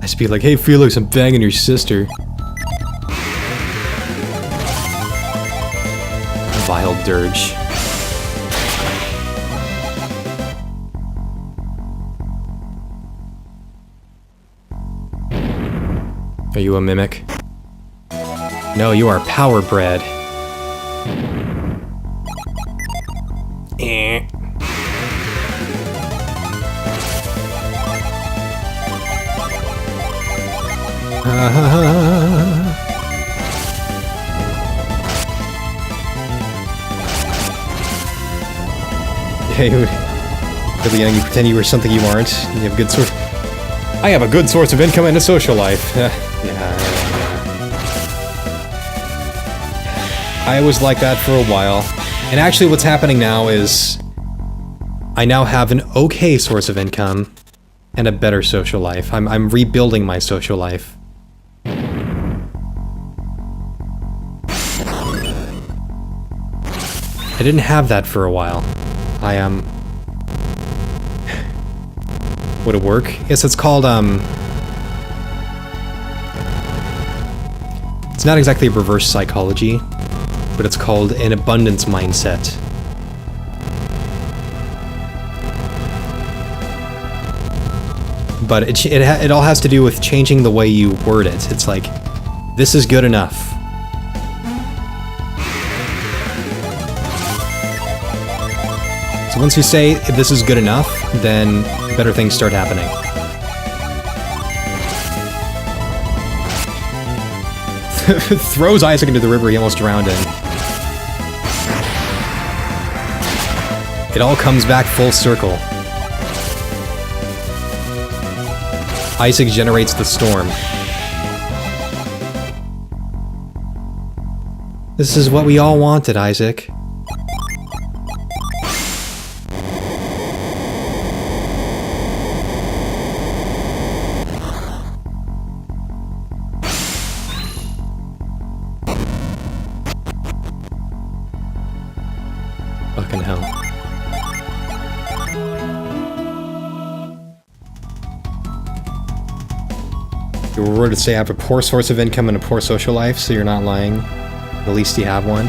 I should be like, hey Felix, I'm banging your sister. Vile dirge. Are you a mimic? No, you are power bred. Hey, really young, you pretend you were something you aren't. You have a good source. I have a good source of income and a social life. Yeah. I was like that for a while. And actually what's happening now is I now have an okay source of income and a better social life. I'm rebuilding my social life. I didn't have that for a while. Would it work? Yes, it's called, it's not exactly reverse psychology, but it's called an abundance mindset. But it all has to do with changing the way you word it. It's like, this is good enough. So once you say, this is good enough, then better things start happening. Throws Isaac into the river he almost drowned in. It all comes back full circle. Isaac generates the storm. This is what we all wanted, Isaac. Fucking hell. You were to say I have a poor source of income and a poor social life, so you're not lying. At least you have one.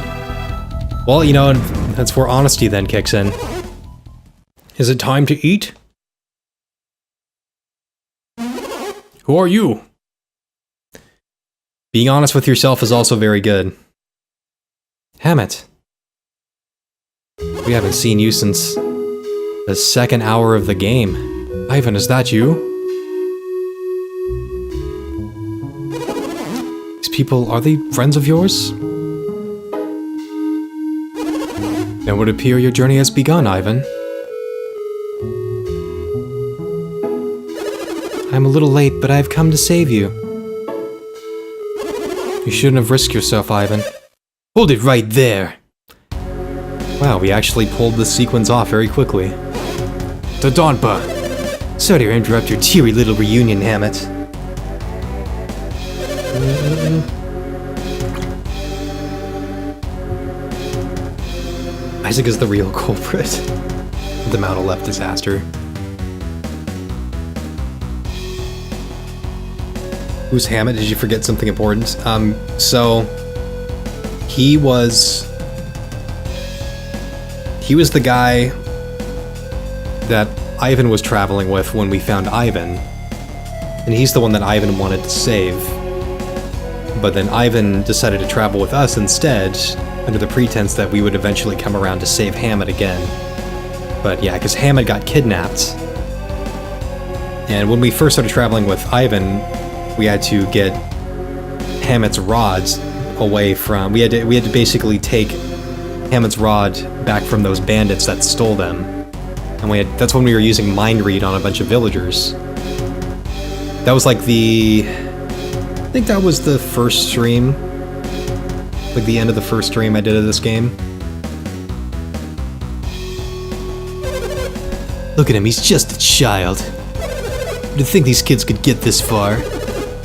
Well, you know, that's where honesty then kicks in. Is it time to eat? Who are you? Being honest with yourself is also very good. Hammett. We haven't seen you since the second hour of the game. Ivan, is that you? These people, are they friends of yours? It would appear your journey has begun, Ivan. I'm a little late, but I've come to save you. You shouldn't have risked yourself, Ivan. Hold it right there! Wow, we actually pulled this sequence off very quickly. Dodonpa! Sorry to interrupt your cheery little reunion, Hammett. Isaac is the real culprit. The Mount of Left disaster. Who's Hammett? Did you forget something important? So... He was the guy that Ivan was traveling with when we found Ivan. And he's the one that Ivan wanted to save. But then Ivan decided to travel with us instead, under the pretense that we would eventually come around to save Hammett again. But yeah, because Hammett got kidnapped. And when we first started traveling with Ivan, we had to get Hammett's rods away from... We had to basically take Hammett's rod back from those bandits that stole them. And that's when we were using Mind Read on a bunch of villagers. That was like the... I think that was the first stream. Like the end of the first stream I did of this game. Look at him, he's just a child. You'd think these kids could get this far.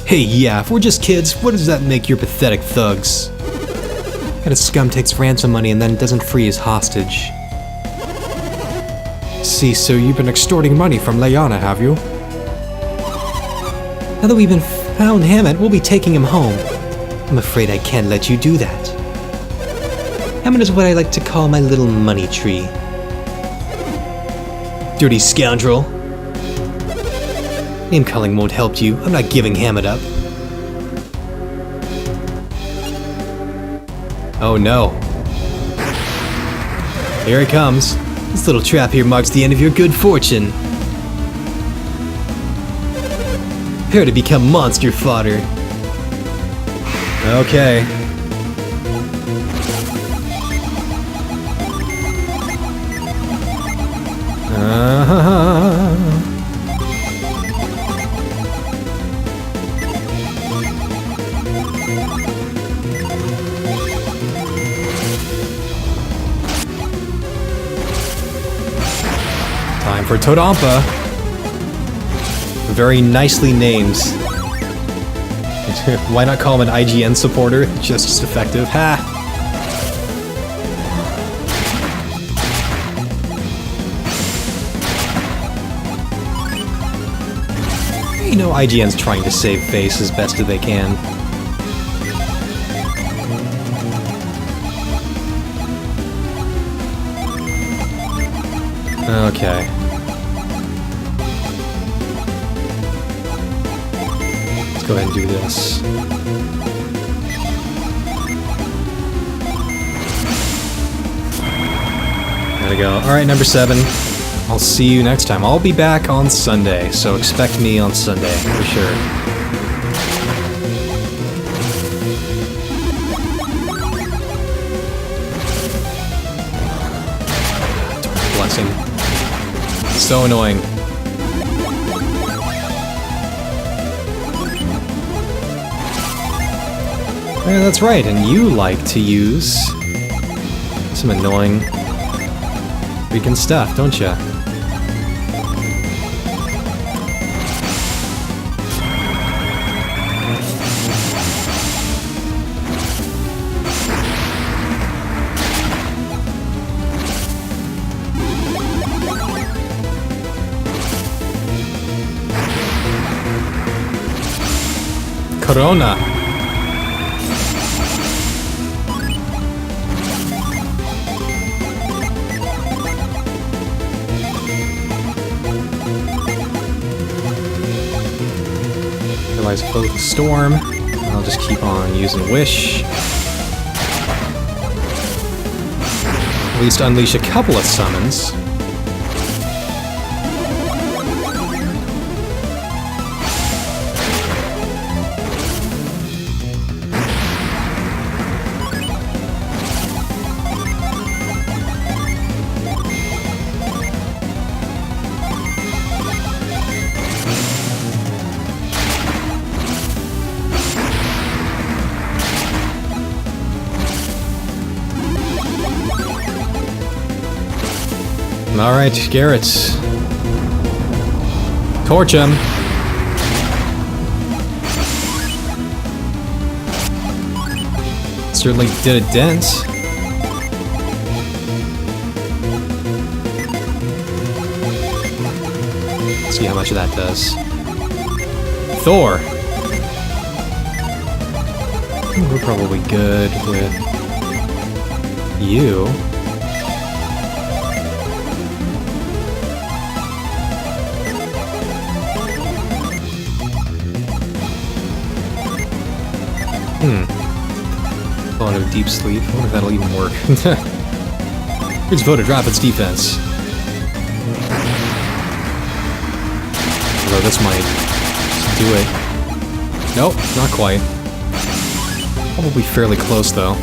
Hey, yeah, if we're just kids, what does that make your pathetic thugs? What kind of scum takes ransom money and then doesn't free his hostage? See, so you've been extorting money from Leanna, have you? Now that we've found Hammett, we'll be taking him home. I'm afraid I can't let you do that. Hammett is what I like to call my little money tree. Dirty scoundrel. Name calling won't help you. I'm not giving Hammett up. Oh no. Here it comes. This little trap here marks the end of your good fortune. Prepare to become monster fodder. Okay. Time for Todampa. Very nicely named. Why not call him an IGN supporter? Just as effective. Ha! You know IGN's trying to save face as best as they can. Okay. Let's go ahead and do this. There we go. Alright, number 7. I'll see you next time. I'll be back on Sunday, so expect me on Sunday, for sure. Blessing. So annoying. Yeah, that's right, and you like to use some annoying freaking stuff, don't ya? Corona. Realize both the storm. I'll just keep on using Wish. At least unleash a couple of summons. Alright, Garrett. Torch him. Certainly did a dent. Let's see how much of that does. Thor. We're probably good with you. Fall into a deep sleep. I wonder if that'll even work. It's vote to drop its defense. Although this might do it. Nope, not quite. Probably fairly close though.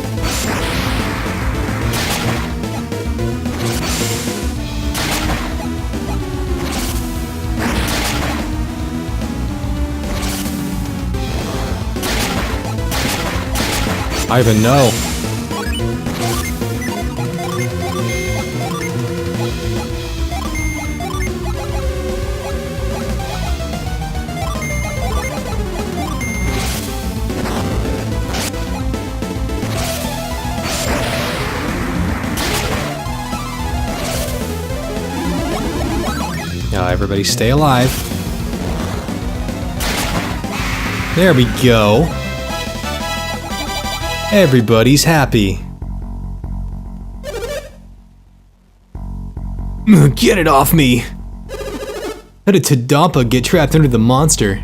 Ivan, no. Now everybody stay alive. There we go. Everybody's happy. Get it off me! How did Todampa get trapped under the monster?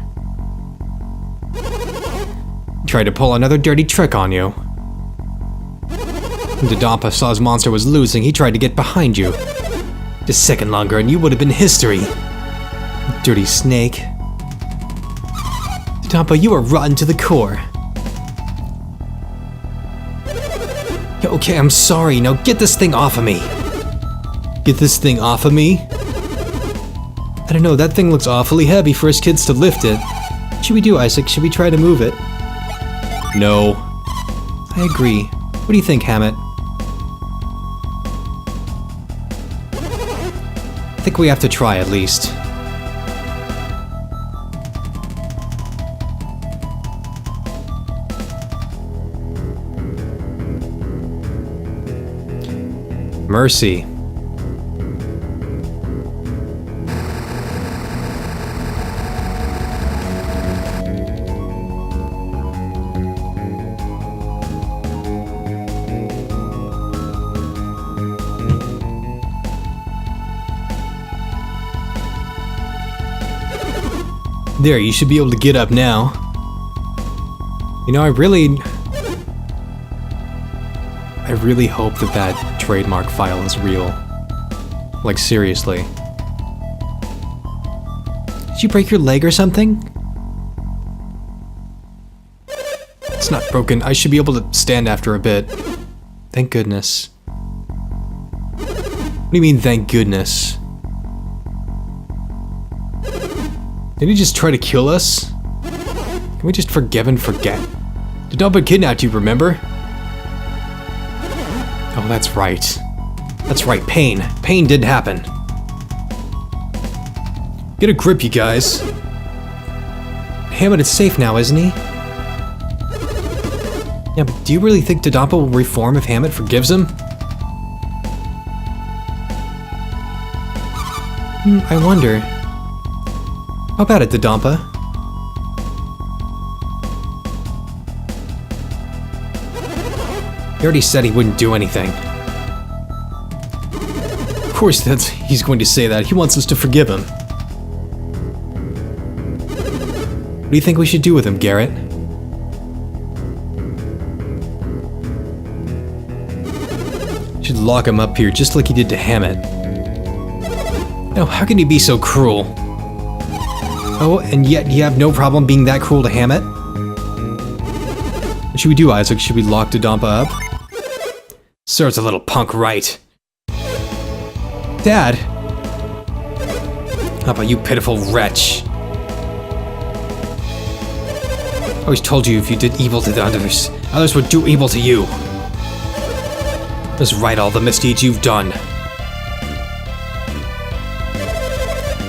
Tried to pull another dirty trick on you. When Todampa saw his monster was losing, he tried to get behind you. Just a second longer and you would have been history. Dirty snake. Todampa, you are rotten to the core. Okay, I'm sorry. Now get this thing off of me. Get this thing off of me? I don't know, that thing looks awfully heavy for us kids to lift it. What should we do, Isaac? Should we try to move it? No. I agree. What do you think, Hammett? I think we have to try at least. Mercy. There, you should be able to get up now. You know, I really hope that that trademark file is real. Like, seriously. Did you break your leg or something? It's not broken. I should be able to stand after a bit. Thank goodness. What do you mean, thank goodness? Did he just try to kill us? Can we just forgive and forget? The Dumpa kidnapped you, remember? Oh, that's right. That's right, Pain. Pain did happen. Get a grip, you guys. Hammett is safe now, isn't he? Yeah, but do you really think Dodonpa will reform if Hammett forgives him? I wonder. How about it, Dodonpa? He already said he wouldn't do anything. Of course he's going to say that. He wants us to forgive him. What do you think we should do with him, Garrett? Should lock him up here just like he did to Hammett. Now, how can he be so cruel? Oh, and yet you have no problem being that cruel to Hammett? What should we do, Isaac? Should we lock Dodonpa up? Serves a little punk right. Dad! How about you, pitiful wretch? I always told you if you did evil to the others, others would do evil to you. Just right all the misdeeds you've done.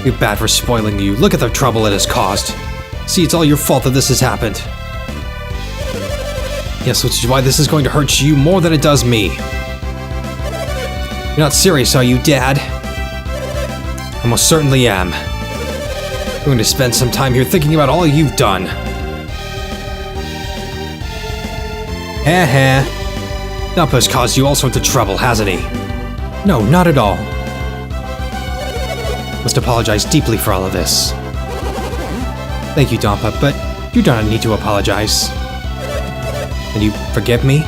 You're bad for spoiling you. Look at the trouble it has caused. See, it's all your fault that this has happened. Yes, which is why this is going to hurt you more than it does me. You're not serious, are you, Dad? I most certainly am. I'm going to spend some time here thinking about all you've done. Dompa's caused you all sorts of trouble, hasn't he? No, not at all. Must apologize deeply for all of this. Thank you, Dompa, but you don't need to apologize. Can you forgive me?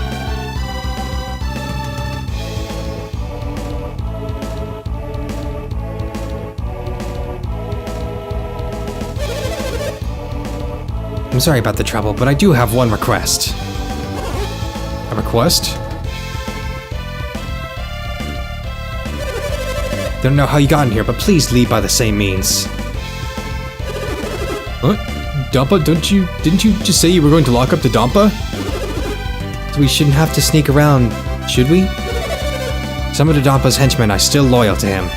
I'm sorry about the trouble, but I do have one request. A request? Don't know how you got in here, but please leave by the same means. What? Dompa, didn't you just say you were going to lock up the Dompa? So we shouldn't have to sneak around, should we? Some of the Dompa's henchmen are still loyal to him.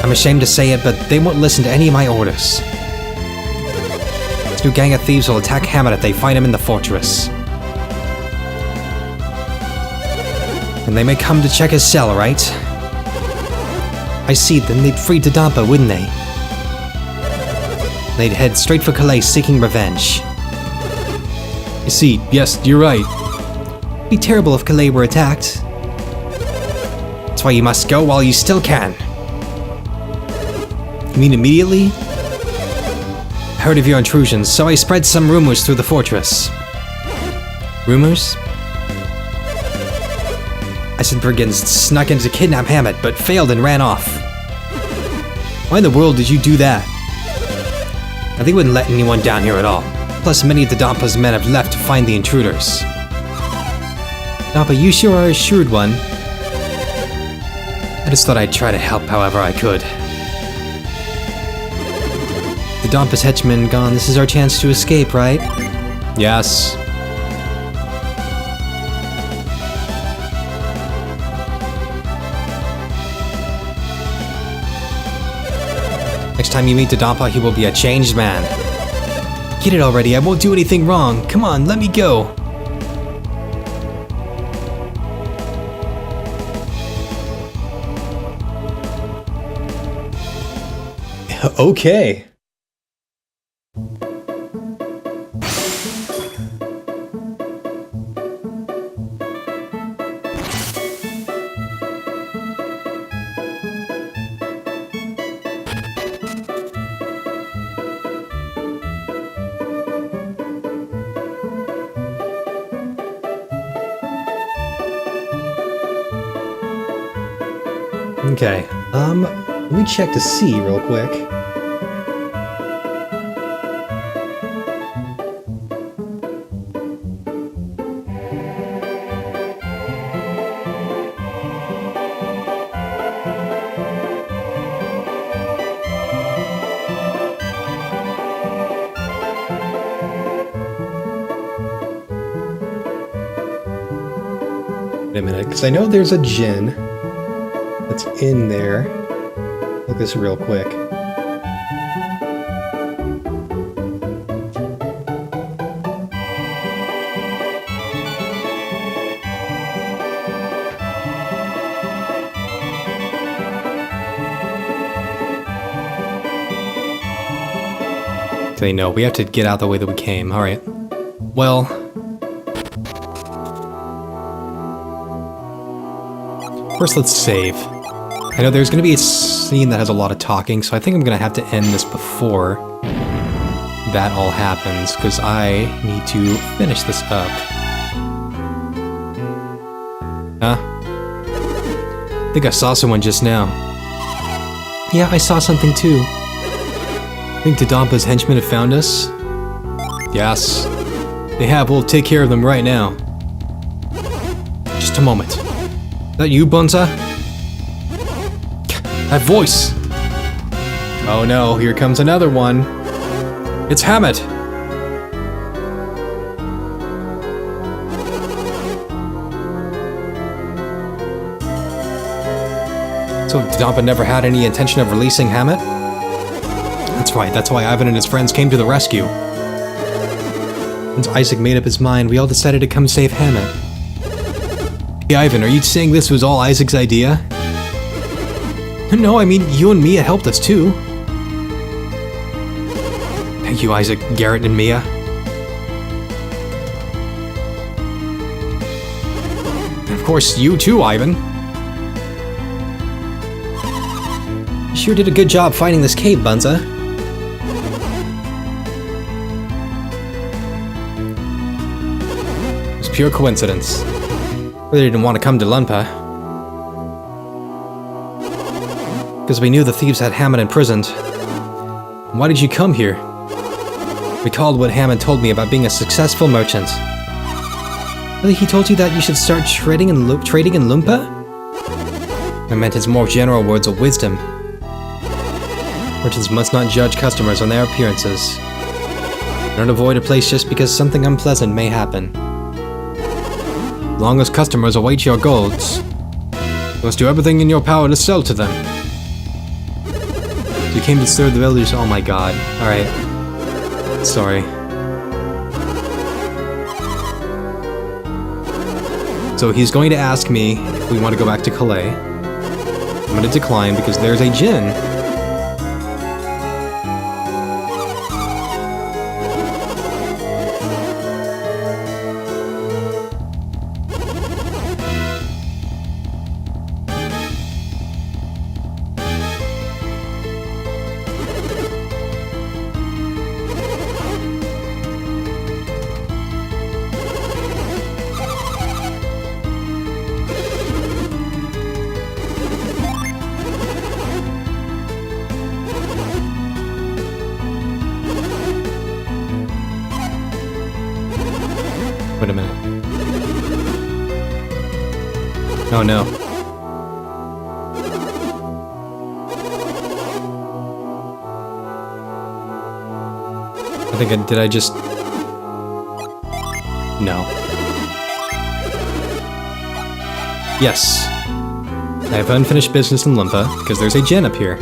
I'm ashamed to say it, but they won't listen to any of my orders. This new gang of thieves will attack Hammett if they find him in the fortress. And they may come to check his cell, right? I see, then they'd free Dodonpa, wouldn't they? They'd head straight for Calais seeking revenge. You see, yes, you're right. It'd be terrible if Calais were attacked. That's why you must go while you still can. You mean immediately? I heard of your intrusions, so I spread some rumors through the fortress. Rumors? Eisenbergens snuck in to kidnap Hammett, but failed and ran off. Why in the world did you do that? Now, they wouldn't let anyone down here at all. Plus, many of the Dampa's men have left to find the intruders. Dampa, you sure are a shrewd one. I just thought I'd try to help however I could. The Dampa's henchmen gone, this is our chance to escape, right? Yes. Next time you meet the Dampa, he will be a changed man. Get it already, I won't do anything wrong. Come on, let me go. Okay. Okay, let me check to see real quick. Wait a minute, because I know there's a gin that's in there. Look at this real quick. Okay, no, we have to get out the way that we came. Alright. Well... first, let's save. I know there's going to be a scene that has a lot of talking, so I think I'm going to have to end this before that all happens, because I need to finish this up. Huh? I think I saw someone just now. Yeah, I saw something too. I think the Dampa's henchmen have found us. Yes. They have. We'll take care of them right now. Just a moment. Is that you, Bunza? That voice! Oh no, here comes another one. It's Hammett! So Dampa never had any intention of releasing Hammett? That's right, that's why Ivan and his friends came to the rescue. Once Isaac made up his mind, we all decided to come save Hammett. Hey Ivan, are you saying this was all Isaac's idea? No, I mean, you and Mia helped us too. Thank you, Isaac, Garrett, and Mia. And of course, you too, Ivan. You sure did a good job finding this cave, Bunza. It was pure coincidence. Really didn't want to come to Lunpa. Because we knew the thieves had Hammond imprisoned. Why did you come here? Recalled what Hammond told me about being a successful merchant. Really, he told you that you should start trading in Lumpa? I meant his more general words of wisdom. Merchants must not judge customers on their appearances. Don't avoid a place just because something unpleasant may happen. As long as customers await your goods, you must do everything in your power to sell to them. You came to serve the villagers. Oh my god. Alright. Sorry. So he's going to ask me if we want to go back to Calais. I'm going to decline because there's a djinn. Oh no. I think did I just... No. Yes. I have unfinished business in Limpa, because there's a gen up here.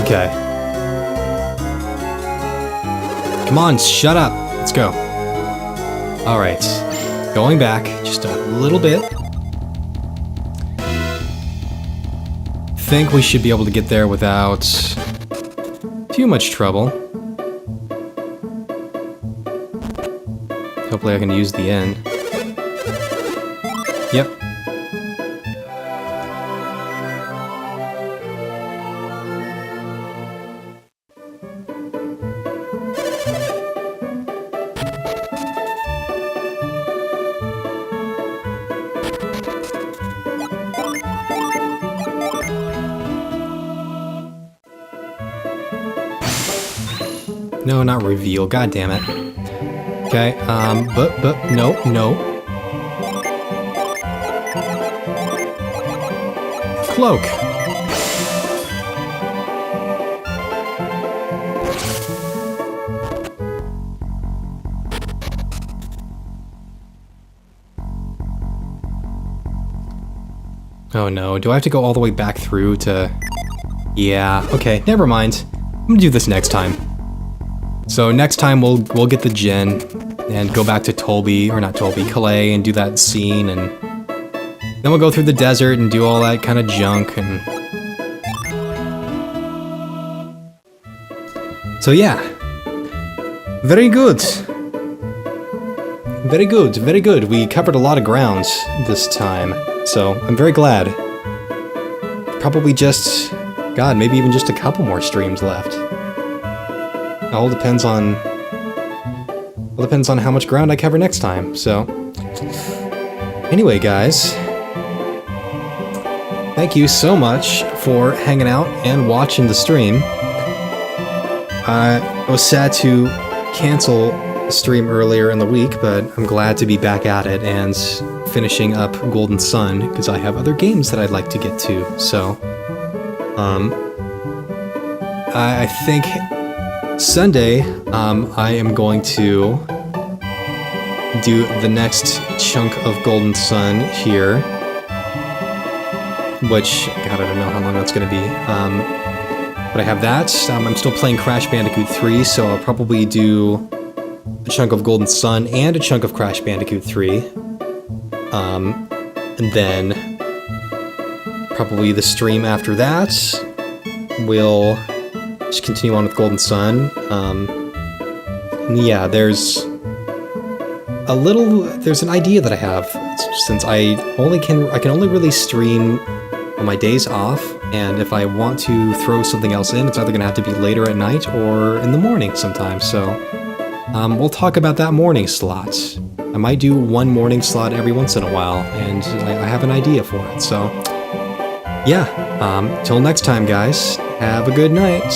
Okay. Come on, shut up. Let's go. Alright. Going back just a little bit. Think we should be able to get there without too much trouble. Hopefully I can use the end. Yep. No, not reveal. God damn it. Okay, but, no. Cloak. Oh no, do I have to go all the way back through to... Yeah, okay, never mind. I'm gonna do this next time. So next time we'll get the gen and go back to Calais and do that scene, and then we'll go through the desert and do all that kind of junk. And so yeah, very good. Very good, very good. We covered a lot of ground this time, so I'm very glad. Probably just, God, maybe even just a couple more streams left. It all depends on how much ground I cover next time, so... Anyway, guys, thank you so much for hanging out and watching the stream. I was sad to cancel the stream earlier in the week, but I'm glad to be back at it and finishing up Golden Sun, because I have other games that I'd like to get to, so... I think... Sunday, I am going to do the next chunk of Golden Sun here, which, God, I don't know how long that's going to be, but I have that. I'm still playing Crash Bandicoot 3, so I'll probably do a chunk of Golden Sun and a chunk of Crash Bandicoot 3, and then probably the stream after that will... just continue on with Golden Sun. Yeah, there's an idea that I have, since I can only really stream on my days off, and if I want to throw something else in, it's either gonna have to be later at night or in the morning sometimes, so we'll talk about that morning slot. I might do one morning slot every once in a while, and I have an idea for it, so yeah, till next time, guys. Have a good night.